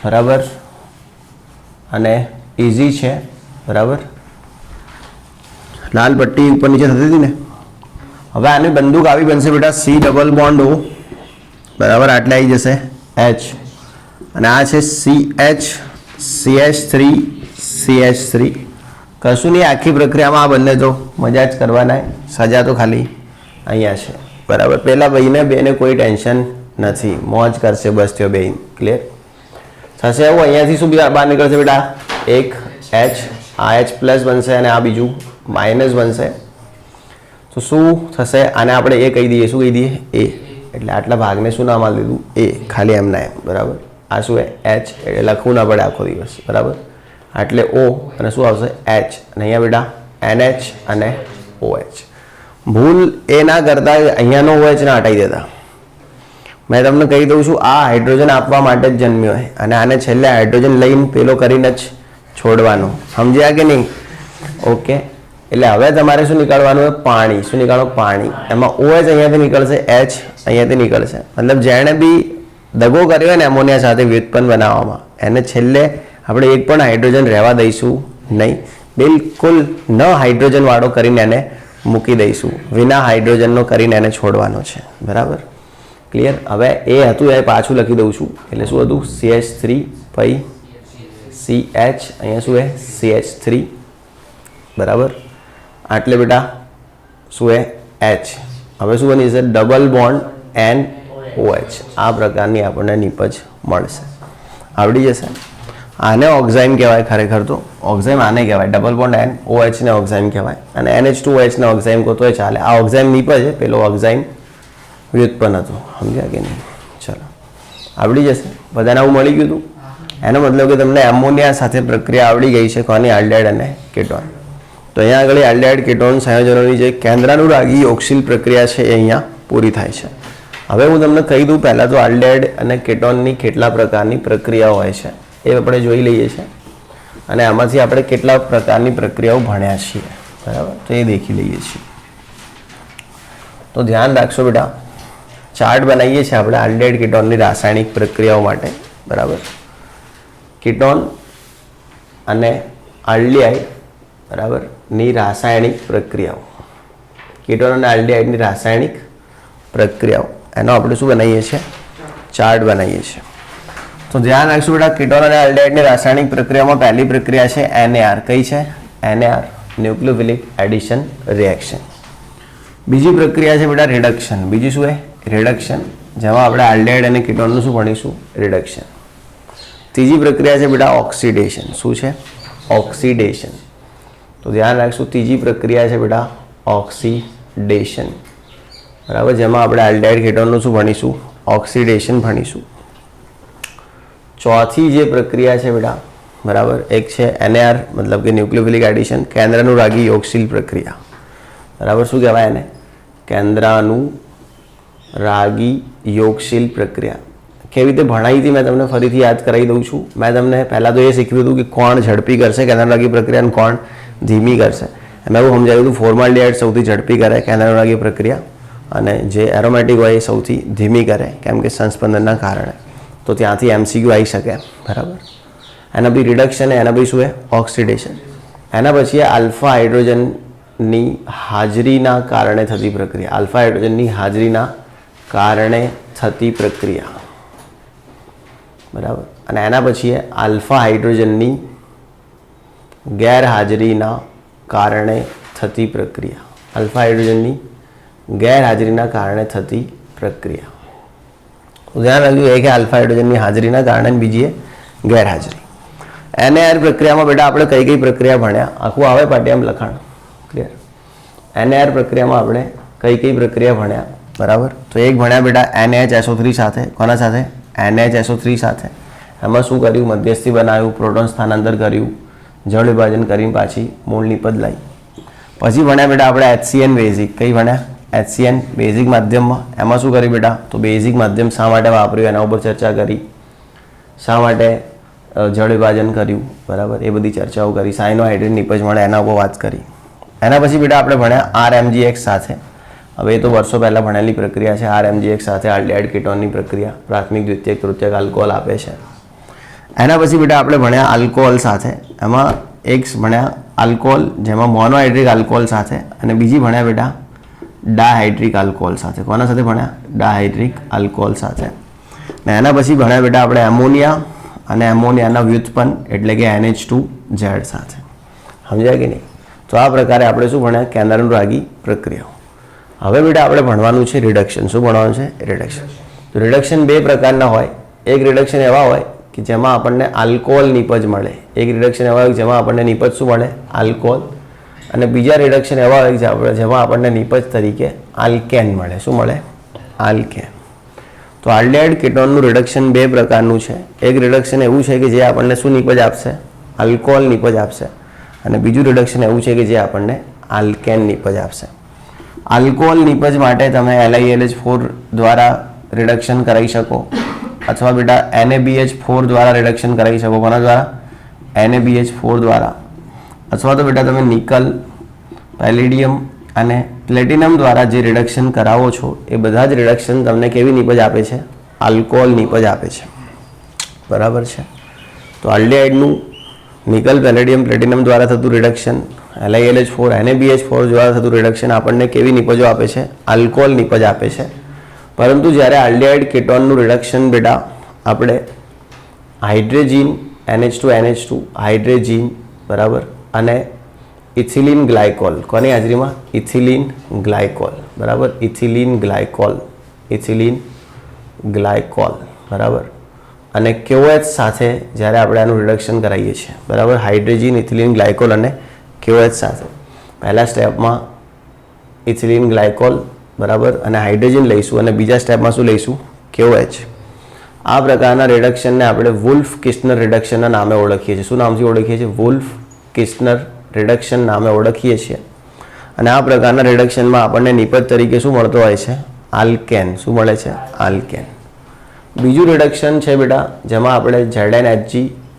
बराबर अने इजी है बराबर। लाल पट्टी ऊपर नीचे थती थी ने। हवे आनी बंदूक आवी बनशे बेटा C डबल बॉन्ड O बराबर, आटले आई जशे H अने आ छे CH CH3 CH3। कशुं नहीं, आखी प्रक्रियामां आ बंने तो मजा ज करवाना है, सजा तो खाली अहींया छे बराबर। पेला भाईने बेने कोई टेन्शन नहीं, मौज करशे बस त्यो बेन। क्लियर थशे एवुं। अहींयाथी शुं बहार निकळशे बेटा, एक H, आ H प्लस बनशे अने आ बीजुं माइनस बनशे। तो शुं थशे, आने आपणे ए कही दीए, शुं कही दीए ए, एटले आटला भागने शुं नाम आपी दीधुं ए, खाली एमना एम बराबर। आ शुं है H, एटले लखवुं ना पड़े आखो दिवस बराबर। आटले O अने शुं आवशे H, अने अहींया बेटा NH अने OH। भूल ए ना करता, अहींयानो OH ना हटाई देता। मैं तमने कही दऊं छुं, आ हाइड्रोजन आपवा माटे ज जन्म्यो है अने आने छेल्ले हाइड्रोजन लईने पेलो करीने ज छोड़वानो, समझ्या के नहीं? ओके, एटले हवे तमारे शुं निकाळवानुं है, पाणी। शुं निकाळो? पाणी। एमां OH अहींयाथी निकळशे, H अहींयाथी निकळशे। मतलब जेणे बी दगो कर्यो है ने एमोनिया साथे व्युत्पन्न बनाववामां, एने छेल्ले આપણે એક પણ હાઇડ્રોજન રહેવા દઈશું નહીં, બિલકુલ ન હાઇડ્રોજન વાળો કરીને એને મૂકી દઈશું, વિના હાઇડ્રોજનનો કરીને એને છોડવાનો છે બરાબર। ક્લિયર? હવે એ હતું એ પાછું લખી દઉં છું, એટલે શું હતું CH3 પછી CH, અહીંયા શું है CH3 બરાબર। આટલે બેટા શું है H। હવે શું બની જશે ડબલ બોન્ડ NOH। આ પ્રકારની આપણને નિપજ મળશે, આવડી જશે। आने ऑक्साइम कहेवाय, खरेखर तो ऑक्साइम आने कहेवाय, डबल बॉन्ड NOH ने ऑक्साइम कहेवाय अने NH2OH ने ऑक्साइम को तो चाले। आ ऑक्साइम निपज है, पेलो ऑक्साइम व्युत्पन्न हतो, समझ्या के नहीं? चलो आवड़ी जशे, बधाने आवुं मळी गयुं हतुं। एनो मतलब कि तमने एमोनिया साथे प्रक्रिया आवड़ी गई है, कोनी? एल्डिहाइड अने कीटोन। तो अहींया आगळ एल्डिहाइड कीटोन संयोजनोनी जे केंद्रानुरागी योगशील प्रक्रिया छे ए अहींया पूरी थाय छे। हवे हुं तमने कही दूं, पहेला तो एल्डिहाइड अने कीटोननी केटला प्रकारनी प्रक्रियाओ होय छे એ આપણે જોઈ લઈએ છીએ, અને આમાંથી આપણે કેટલા પ્રકારની પ્રક્રિયાઓ ભણ્યા છીએ બરાબર, તો એ દેખી લઈએ છીએ। તો ધ્યાન રાખશો બેટા, ચાર્ટ બનાવીએ છીએ આપણે એલ્ડિહાઇડ કીટોનની રાસાયણિક પ્રક્રિયાઓ માટે બરાબર। કીટોન અને એલ્ડિહાઇડ બરાબર ની રાસાયણિક પ્રક્રિયાઓ, કીટોન અને આલ્ડીહાઇડની રાસાયણિક પ્રક્રિયાઓ, એનો આપણે શું બનાવીએ છીએ? ચાર્ટ બનાવીએ છીએ. તો ધ્યાન રાખશું બેટા, કીટોન અને આલ્ડીહાઇડની રાસાયણિક પ્રક્રિયામાં પહેલી પ્રક્રિયા છે NAR. કઈ છે? NAR, nucleophilic addition reaction. બીજી પ્રક્રિયા છે બેટા રિડક્શન. બીજી શું છે? રિડક્શન, જેમાં આપણે આલ્ડીહાઇડ અને કીટોનનું શું ભણીશું? રિડક્શન. ત્રીજી પ્રક્રિયા છે બેટા ઓક્સિડેશન. શું છે? ઓક્સિડેશન. તો ધ્યાન રાખશું, ત્રીજી પ્રક્રિયા છે બેટા ઓક્સિડેશન, બરાબર, જેમાં આપણે આલ્ડીહાઇડ કીટોનનું શું ભણીશું? ઓક્સિડેશન ભણીશું. ચોથી જે પ્રક્રિયા છે બેટા, બરાબર, એક છે NAR, મતલબ કે ન્યુક્લિયોફિલિક એડિશન, કેન્દ્રાનુરાગી યોગશીલ પ્રક્રિયા. બરાબર, શું કહેવાય એને? કેન્દ્રાનુરાગી યોગશીલ પ્રક્રિયા. કેવી રીતે ભણાવી હતી મેં તમને ફરીથી યાદ કરાવી દઉં છું. મેં તમને પહેલાં તો એ શીખવ્યું હતું કે કોણ ઝડપી કરશે કેન્દ્રાનુરાગી પ્રક્રિયા અને કોણ ધીમી કરશે. મેં એવું સમજાવ્યું હતું ફોર્માલ્ડિહાઇડ સૌથી ઝડપી કરે કેન્દ્રાનુરાગી પ્રક્રિયા અને જે એરોમેટિક હોય એ સૌથી ધીમી કરે, કેમ કે સંસ્પંદનના કારણે. તો ત્યાંથી MCQ આવી શકે, બરાબર. એના પછી રિડક્શન, એના પછી શું છે? ઓક્સિડેશન. એના પછી આલ્ફા હાઇડ્રોજનની હાજરીના કારણે થતી પ્રક્રિયા. આલ્ફા હાઇડ્રોજનની હાજરીના કારણે થતી પ્રક્રિયા, બરાબર. અને એના પછી આલ્ફા હાઇડ્રોજનની ગેરહાજરીના કારણે થતી પ્રક્રિયા. આલ્ફા હાઇડ્રોજનની ગેરહાજરીના કારણે થતી પ્રક્રિયા. ધ્યાન રાખજો, એક આલ્ફા હાઇડ્રોજનની હાજરીના કારણે, બીજી ગેરહાજરી. NAR પ્રક્રિયામાં બેટા આપણે કઈ કઈ પ્રક્રિયા ભણ્યા? આખું આવે પાટિયામાં લખાણ, ક્લિયર. NAR પ્રક્રિયામાં આપણે કઈ કઈ પ્રક્રિયા ભણ્યા, બરાબર. તો એક ભણ્યા બેટા NaHSO3 સાથે. કોના સાથે? NaHSO3 સાથે. એમાં શું કર્યું? મધ્યસ્થી બનાવ્યું, પ્રોટોન સ્થાનાંતર કર્યું, જળ વિભાજન કરીને પાછી મૂળ નિપજ લાવી. પછી ભણ્યા બેટા આપણે HCN બેઝિક. કઈ ભણ્યા? HCN બેઝિક માધ્યમમાં. એમાં શું કર્યું બેટા? તો બેઝિક માધ્યમ શા માટે વાપર્યું એના ઉપર ચર્ચા કરી, શા માટે જળ વિભાજન કર્યું, બરાબર, એ બધી ચર્ચાઓ કરી. સાયનોહાઇડ્રેટ નિપજ મળે એના ઉપર વાત કરી. એના પછી બેટા આપણે ભણ્યા RMGX સાથે. હવે એ તો વર્ષો પહેલાં ભણેલી પ્રક્રિયા છે. RMGX સાથે આલ્ડીહાઇડ કીટોનની પ્રક્રિયા, પ્રાથમિક, દ્વિતીયક, તૃતીયક આલ્કોહોલ આપે છે. એના પછી બેટા આપણે ભણ્યા આલ્કોહોલ સાથે. એમાં એક ભણ્યા આલ્કોહોલ જેમાં મોનોહાઇડ્રિક આલ્કોહોલ સાથે, અને બીજી ભણ્યા બેટા ડાહાઇડ્રિક આલ્કોહોલ સાથે. કોના સાથે ભણ્યા? ડાહાઇડ્રિક આલ્કોહોલ સાથે. ને એના પછી ભણ્યા બેટા આપણે એમોનિયા અને એમોનિયાના વ્યુત્પન્ન એટલે કે NH2Z સાથે. સમજાય કે નહીં? તો આ પ્રકારે આપણે શું ભણ્યા? કેન્દ્રાનુરાગી પ્રક્રિયાઓ. હવે બેટા આપણે ભણવાનું છે રિડક્શન. શું ભણવાનું છે? રિડક્શન. તો રિડક્શન બે પ્રકારના હોય. એક રિડક્શન એવા હોય કે જેમાં આપણને આલ્કોહોલ નિપજ મળે. એક રિડક્શન એવા હોય જેમાં આપણને નિપજ શું મળે? આલ્કોહોલ. અને બીજા રિડક્શન એવા હોય જેમાં આપણને નિપજ તરીકે આલ્કેન મળે. શું મળે? આલ્કેન. તો આલ્ડીહાઇડ કીટોનનું રિડક્શન બે પ્રકારનું છે. એક રિડક્શન એવું છે કે જે આપણને શું નિપજ આપશે? આલ્કોહોલ નિપજ આપશે. અને બીજું રિડક્શન એવું છે કે જે આપણને આલ્કેન નિપજ આપશે. આલ્કોહોલ નિપજ માટે તમે LiLH4 દ્વારા રિડક્શન કરાવી શકો, અથવા બેટા NaBH4 દ્વારા રિડક્શન કરાવી શકો. કોના દ્વારા? NaBH4 દ્વારા. અથવા તો બેટા તમે નિકલ, પેલેડિયમ અને પ્લેટિનમ દ્વારા જે રિડક્શન કરાવો છો એ બધા જ રિડક્શન તમને કેવી નિપજ આપે છે? આલ્કોહોલ નિપજ આપે છે, બરાબર છે. તો આલ્ડીહાઇડનું નિકલ, પેલેડિયમ, પ્લેટિનમ દ્વારા થતું રિડક્શન, LiLH4, NaBH4 દ્વારા થતું રિડક્શન આપણને કેવી નિપજો આપે છે? આલ્કોહોલ નિપજ આપે છે. પરંતુ જ્યારે આલ્ડીહાઇડ કીટોનનું રિડક્શન બેટા આપણે હાઇડ્રોજીન NH2 હાઇડ્રોજીન, બરાબર, અને ઇથિલિન ગ્લાયકોલ. કોની હાજરીમાં? ઇથિલિન ગ્લાયકોલ, બરાબર. ઇથિલિન ગ્લાયકોલ, બરાબર. અને KOH સાથે જ્યારે આપણે આનું રિડક્શન કરાવીએ છીએ, બરાબર, હાઇડ્રોજીન, ઇથિલિન ગ્લાયકોલ અને KOH સાથે. પહેલા સ્ટેપમાં ઇથિલિન ગ્લાયકોલ, બરાબર, અને હાઇડ્રોજન લઈશું, અને બીજા સ્ટેપમાં શું લઈશું? KOH. આ પ્રકારના રિડક્શનને આપણે વુલ્ફ-કિસ્નર રિડક્શનના નામે ઓળખીએ છીએ. શું નામથી ઓળખીએ છીએ? વુલ્ફ-કિસ્નર રિડક્શન નામે ઓળખીએ છીએ. અને આ પ્રકારના રિડક્શનમાં આપણને નિપજ તરીકે શું મળતો હોય છે? આલ્કેન. શું મળે છે? આલ્કેન. બીજું રિડક્શન છે બેટા જેમાં આપણે ZnHg,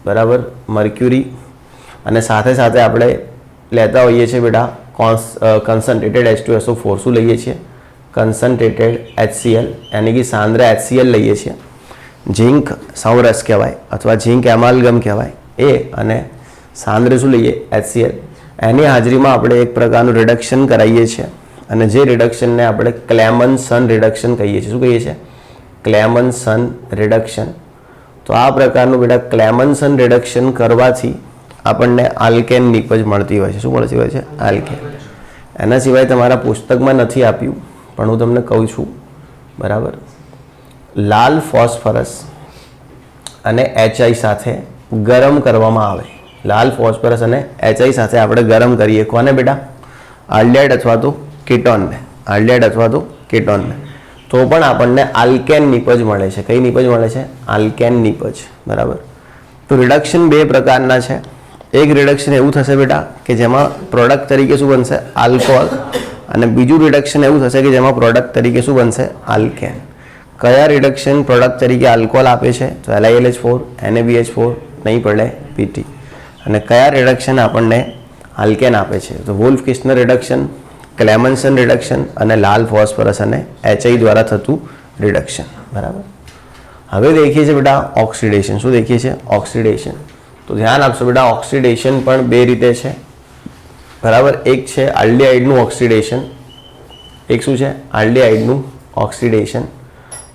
બરાબર, મર્ક્યુરી, અને સાથે સાથે આપણે લેતા હોઈએ છીએ બેટા કન્સન્ટ્રેટેડ H2SO4. શું લઈએ છીએ? કન્સન્ટ્રેટેડ HCl, यानी कि सांद्र HCl લઈએ છીએ. ઝીંક સૌરસ કહેવાય અથવા ઝીંક એમાલ્ગમ કહેવાય એ, અને सांद्र શું લઈએ? HCl. એની હાજરીમાં આપણે એક પ્રકારનું રિડક્શન કરાવીએ છીએ અને જે રિડક્શનને આપણે ક્લેમન્સન રિડક્શન કહીએ છીએ. શું કહીએ છીએ? ક્લેમન્સન રિડક્શન. તો આ પ્રકારનું બેટા ક્લેમન્સન રિડક્શન કરવાથી આપણને આલ્કેન નિપજ મળતી હોય છે. શું મળતી હોય છે? આલ્કેન. એના સિવાય તમારા પુસ્તકમાં નથી આપ્યું પણ હું તમને કહું છું, બરાબર. લાલ ફોસ્ફરસ અને HI સાથે ગરમ કરવામાં આવે. લાલ ફોસ્ફરસ અને HI સાથે આપણે ગરમ કરીએ. કોને બેટા? આલ્ડિહાઇડ અથવા તો કીટોનને. આલ્ડિહાઇડ અથવા તો કીટોનને. તો પણ આપણને આલ્કેન નિપજ મળે છે. કઈ નિપજ મળે છે? આલ્કેન નિપજ. બરાબર. તો રિડક્શન બે પ્રકારના છે. એક રિડક્શન એવું થશે બેટા કે જેમાં પ્રોડક્ટ તરીકે શું બનશે? આલ્કોહોલ. અને બીજું રિડક્શન એવું થશે કે જેમાં પ્રોડક્ટ તરીકે શું બનશે? આલ્કેન. કયા રિડક્શન પ્રોડક્ટ તરીકે આલ્કોહોલ આપે છે? તો LiLH4, NaBH4, નહીં પડે PT. અને કયા રિડક્શન આપણને આલ્કેન આપે છે? તો વોલ્ફ કિસ્નર રિડક્શન, ક્લેમન્સન રિડક્શન અને લાલ ફોસ્ફરસ અને HI દ્વારા થતું રિડક્શન. બરાબર. હવે દેખીએ છીએ બેટા ઓક્સિડેશન. શું દેખીએ છીએ? ઓક્સિડેશન. તો ધ્યાન આપશો બેટા, ઓક્સિડેશન પણ બે રીતે છે. બરાબર. એક છે આલ્ડિહાઇડનું ઓક્સિડેશન. એક શું છે? આલ્ડિહાઇડનું ઓક્સિડેશન.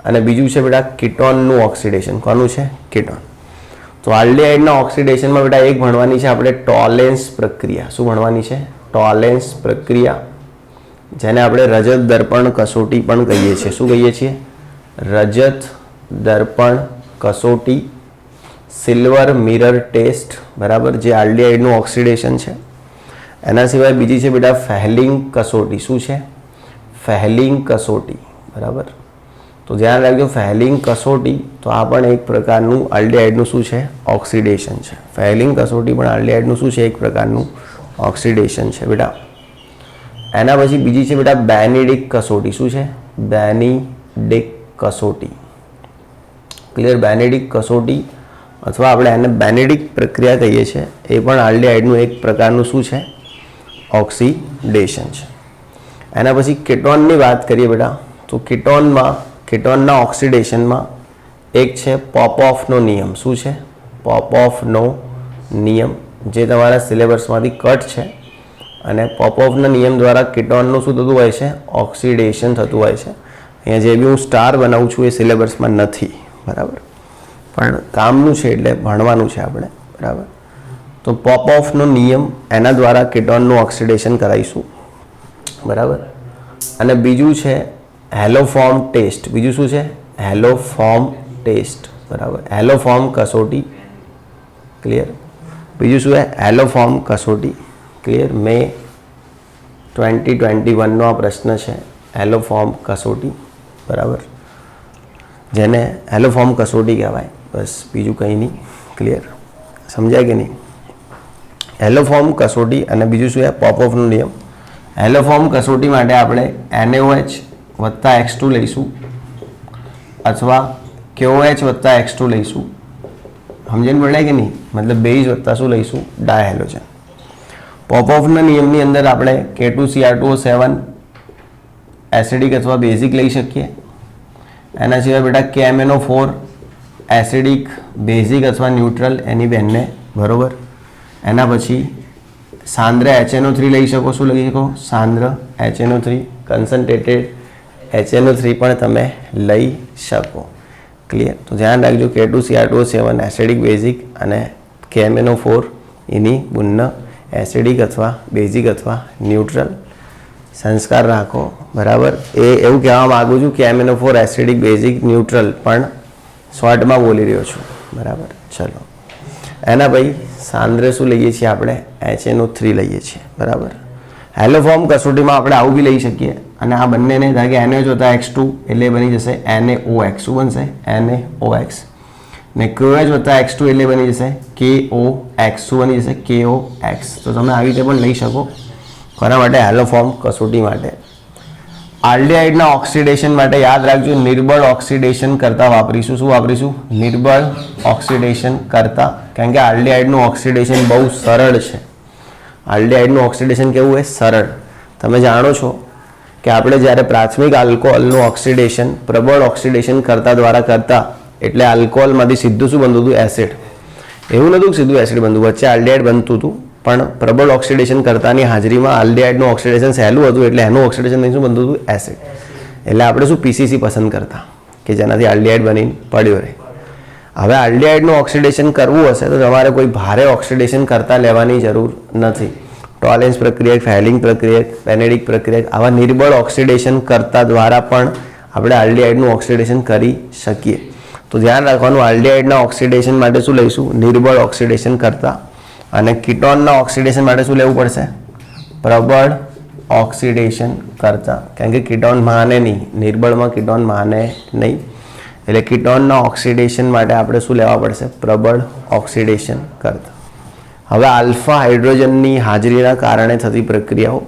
અને બીજું છે બેટા કીટોનનું ઓક્સિડેશન. કોનું છે? કીટોન. તો આલ્ડિહાઇડના ઓક્સિડેશનમાં બેટા એક ભણવાની છે આપણે ટોલેન્સ પ્રક્રિયા. શું ભણવાની છે? ટોલેન્સ પ્રક્રિયા, જેને આપણે રજત દર્પણ કસોટી પણ કહીએ છીએ. શું કહીએ છીએ? રજત દર્પણ કસોટી, સિલ્વર મિરર ટેસ્ટ. બરાબર. જે આલ્ડિહાઇડનું ઓક્સિડેશન છે. એના સિવાય બીજી છે બેટા ફેહલિંગ કસોટી. શું છે? ફેહલિંગ કસોટી. બરાબર. તો ધ્યાન રાખજો, ફેહલિંગ કસોટી તો આ પણ એક પ્રકારનું આલ્ડિહાઇડનું શું છે? ઓક્સિડેશન છે. ફેહલિંગ કસોટી પણ આલ્ડિહાઇડનું શું છે? એક પ્રકારનું ઓક્સિડેશન છે બેટા. એના પછી બીજી છે બેટા બેનેડિક કસોટી. શું છે? બેનેડિક કસોટી. ક્લિયર? બેનેડિક કસોટી અથવા આપણે એને બેનેડિક પ્રક્રિયા કહીએ છીએ. એ પણ આલ્ડિહાઇડનું એક પ્રકારનું શું છે? ઓક્સિડેશન છે. એના પછી કીટોનની વાત કરીએ બેટા, તો કીટોનના ઓક્સિડેશનમાં એક છે પોપઓફનો નિયમ. શું છે? પોપઓફનો નિયમ, જે તમારા સિલેબસમાંથી કટ છે. અને પોપઓફના નિયમ દ્વારા કીટોનનું શું થતું હોય છે? ઓક્સિડેશન થતું હોય છે. અહીંયા જે બી હું સ્ટાર બનાવું છું એ સિલેબસમાં નથી. બરાબર. પણ કામનું છે એટલે ભણવાનું છે આપણે. બરાબર. તો પોપઓફનો નિયમ, એના દ્વારા કીટોનનું ઓક્સિડેશન કરાવીશું. બરાબર. અને બીજું છે હેલોફોર્મ ટેસ્ટ. બીજું શું છે? હેલોફોર્મ ટેસ્ટ. બરાબર. હેલોફોર્મ કસોટી. ક્લિયર? બીજું શું છે? હેલોફોર્મ કસોટી. ક્લિયર? મે 2021નો આ પ્રશ્ન છે, હેલોફોર્મ કસોટી. બરાબર. જેને હેલોફોર્મ કસોટી કહેવાય. બસ, બીજું કંઈ નહીં. ક્લિયર? સમજાય કે નહીં? હેલોફોર્મ કસોટી અને બીજું શું છે? પોપઓફનો નિયમ. હેલોફોર્મ કસોટી માટે આપણે NaOH વત્તા X2 લઈશું અથવા KOH વત્તા X2 લઈશું. સમજણ પડે કે નહીં? મતલબ બેઝ વત્તા શું લઈશું? ડાયહેલોજન. પોપઓફના નિયમની અંદર આપણે K2Cr2O7 એસિડિક અથવા બેઝિક લઈ શકીએ. એના સિવાય બેટા KMnO4 એસિડિક, બેઝિક અથવા ન્યુટ્રલ, એની બેનને. બરોબર. એના પછી સાંદ્ર HNO3 લઈ શકો. શું લઈ શકો? સાંદ્ર HNO3, કન્સન્ટ્રેટેડ HNO3 પણ તમે લઈ શકો. ક્લિયર? તો ધ્યાન રાખજો, K2Cr2O7 એસિડિક, બેઝિક અને KMnO4 એની બુન્ન એસિડિક અથવા બેઝિક અથવા ન્યુટ્રલ. સંસ્કાર રાખો. બરાબર. એ એવું કહેવા માગું છું કે KMnO4 એસિડિક, બેઝિક, ન્યુટ્રલ પણ શોર્ટમાં બોલી રહ્યો છું. બરાબર. ચલો. એના પછી સાંદ્ર શું લઈએ છીએ આપણે? HNO3 લઈએ છીએ. બરાબર. હેલોફોર્મ કસોટીમાં આપણે આવું બી લઈ શકીએ. અને આ બંનેને ધારો કે NaOH વત્તા X2 એટલે બની જશે NaOX. શું બનશે? NaOX. ને KOH વત્તા X2 એટલે બની જશે KOX. શું બની જશે? KOX. તો તમે આવી રીતે પણ લઈ શકો. કોના માટે? હેલોફોર્મ કસોટી માટે. આલ્ડિહાઇડના ઓક્સિડેશન માટે યાદ રાખજો, નિર્બળ ઓક્સિડેશન કરતા વાપરીશું. શું વાપરીશું? નિર્બળ ઓક્સિડેશન કરતા. કારણ કે આલ્ડિહાઇડનું ઓક્સિડેશન બહુ સરળ છે. આલ્ડિહાઇડનું ઓક્સિડેશન કેવું હોય? સરળ. તમે જાણો છો કે આપણે જ્યારે પ્રાથમિક આલ્કોહોલનું ઓક્સિડેશન પ્રબળ ઓક્સિડેશન કરતા દ્વારા કરતા, એટલે આલ્કોહોલમાંથી સીધું શું બનતું હતું? એસિડ. એવું નહોતું સીધું એસિડ બનતું, વચ્ચે આલ્ડિહાઇડ બનતું હતું. પણ પ્રબળ ઓક્સિડેશન કરતાની હાજરીમાં આલ્ડિહાઇડનું ઓક્સિડેશન સહેલું હતું એટલે એનું ઓક્સિડેશન શું બનતું હતું? એસિડ. એટલે આપણે શું પીસીસી પસંદ કરતા કે જેનાથી આલ્ડિહાઇડ બનીને પડ્યો રહે. હવે આલ્ડિહાઇડનું ઓક્સિડેશન કરવું હશે તો તમારે કોઈ ભારે ઓક્સિડેશન કરતા લેવાની જરૂર નથી. ટોલેન્સ પ્રક્રિયા, ફેલિંગ પ્રક્રિયા, પેનેડિક પ્રક્રિયા, આવા નિર્બળ ઓક્સિડેશન કરતા દ્વારા પણ આપણે આલ્ડિહાઇડનું ઓક્સિડેશન કરી શકીએ. તો ધ્યાન રાખવાનું, આલ્ડિહાઇડના ઓક્સિડેશન માટે શું લઈશું? નિર્બળ ઓક્સિડેશન કરતા. અને કીટોનના ઓક્સિડેશન માટે શું લેવું પડશે? પ્રબળ ઓક્સિડેશન કરતા. કારણ કે કીટોન માને નહીં, નિર્બળમાં કીટોન માને નહીં. એટલે કીટોનના ઓક્સિડેશન માટે આપણે શું લેવા પડશે? પ્રબળ ઓક્સિડેશન કરતા. હવે આલ્ફા હાઇડ્રોજનની હાજરીના કારણે થતી પ્રક્રિયાઓ.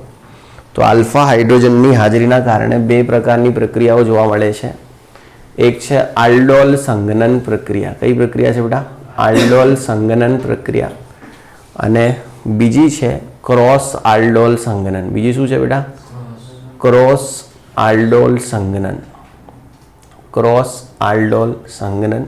તો આલ્ફા હાઇડ્રોજનની હાજરીના કારણે બે પ્રકારની પ્રક્રિયાઓ જોવા મળે છે. એક છે આલ્ડોલ સંઘનન પ્રક્રિયા. કઈ પ્રક્રિયા છે બેટા? આલ્ડોલ સંઘનન પ્રક્રિયા. અને બીજી છે ક્રોસ આલ્ડોલ સંઘનન. બીજી શું છે બેટા? ક્રોસ આલ્ડોલ સંઘનન. ક્રોસ આલ્ડોલ સંઘનન.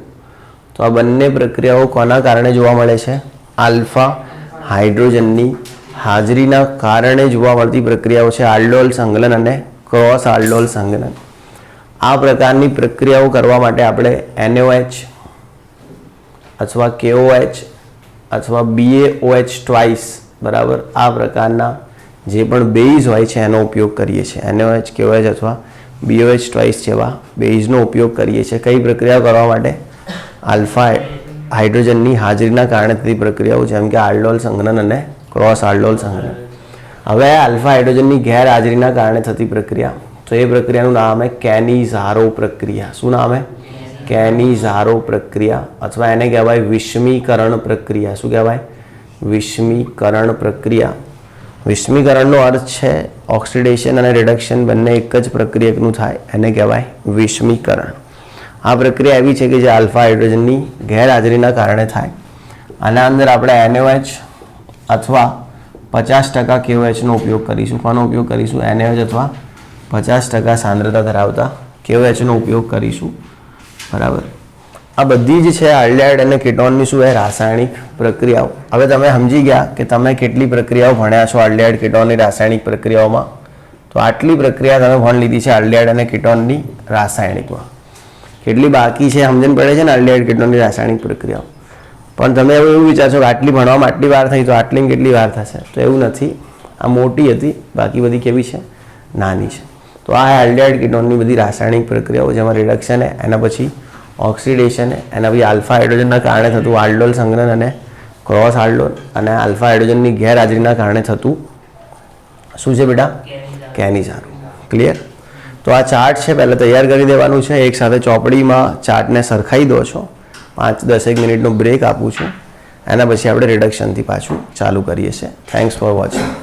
તો આ બંને પ્રક્રિયાઓ કોના કારણે જોવા મળે છે? આલ્ફા હાઇડ્રોજનની હાજરીના કારણે જોવા મળતી પ્રક્રિયાઓ છે આલ્ડોલ સંઘનન અને ક્રોસ આલ્ડોલ સંઘનન. આ પ્રકારની પ્રક્રિયાઓ કરવા માટે આપણે NaOH અથવા KOH અથવા BaOH ટ્વાઇસ બરાબર આ પ્રકારના જે પણ બેઝ હોય છે એનો ઉપયોગ કરીએ છીએ. NaOH, KOH અથવા BaOH ટ્વાઇસ જેવા બેઝનો ઉપયોગ કરીએ છીએ. કઈ પ્રક્રિયા કરવા માટે? આલ્ફા હાઇડ્રોજનની હાજરીના કારણે થતી પ્રક્રિયાઓ જેમ કે આલ્ડોલ સંઘનન અને ક્રોસ આલ્ડોલ સંઘનન. હવે આલ્ફા હાઇડ્રોજનની ગેરહાજરીના કારણે થતી પ્રક્રિયા, તો એ પ્રક્રિયાનું નામ છે કેની-ઝારો પ્રક્રિયા. શું નામ છે? કેની-ઝારો પ્રક્રિયા અથવા એને કહેવાય વિષમીકરણ પ્રક્રિયા. શું કહેવાય? વિષમીકરણ પ્રક્રિયા. વિષમીકરણનો અર્થ છે ઓક્સિડેશન અને રિડક્શન બંને એક જ પ્રક્રિયાનું થાય, એને કહેવાય વિષમીકરણ. આ પ્રક્રિયા એવી છે કે જે આલ્ફા હાઇડ્રોજનની ગેરહાજરીના કારણે થાય. આના અંદર આપણે NaOH અથવા 50% KOHનો ઉપયોગ કરીશું. કોનો ઉપયોગ કરીશું? NaOH અથવા 50% સાંદ્રતા ધરાવતા KOHનો ઉપયોગ કરીશું. બરાબર. આ બધી જ છે આલ્ડિહાઇડ અને કીટોનની શું છે? રાસાયણિક પ્રક્રિયાઓ. હવે તમે સમજી ગયા કે તમે કેટલી પ્રક્રિયાઓ ભણ્યા છો આલ્ડિહાઇડ કીટોનની રાસાયણિક પ્રક્રિયાઓમાં. તો આટલી પ્રક્રિયા તમે ભણી લીધી છે આલ્ડિહાઇડ અને કીટોનની રાસાયણિકમાં. કેટલી બાકી છે સમજણ પડે છે ને આલ્ડિહાઇડ કીટોનની રાસાયણિક પ્રક્રિયાઓ. પણ તમે એવું વિચારશો કે આટલી ભણવામાં આટલી વાર થઈ તો આટલી કેટલી વાર થશે? તો એવું નથી. આ મોટી હતી, બાકી બધી કેવી છે? નાની છે. તો આ આલ્ડિહાઇડ કીટોનની બધી રાસાયણિક પ્રક્રિયાઓ જેમાં રિડક્શન છે, એના પછી ઓક્સિડેશન છે, એના પછી આલ્ફા હાઇડ્રોજનના કારણે થતું આલ્ડોલ સંઘનન અને ક્રોસ આલ્ડોલ, અને આલ્ફા હાઇડ્રોજનની ગેરહાજરીના કારણે થતું શું છે બેટા? કેની-ઝારો. ક્લિયર? તો આ ચાર્ટ છે પહેલાં તૈયાર કરી દેવાનું છે. એક સાથે ચોપડીમાં ચાર્ટને સરખાઈ દો છો. 5-10 મિનિટનો બ્રેક આપું છું. એના પછી આપણે રિડક્શનથી પાછું ચાલુ કરીએ છીએ. Thanks for watching.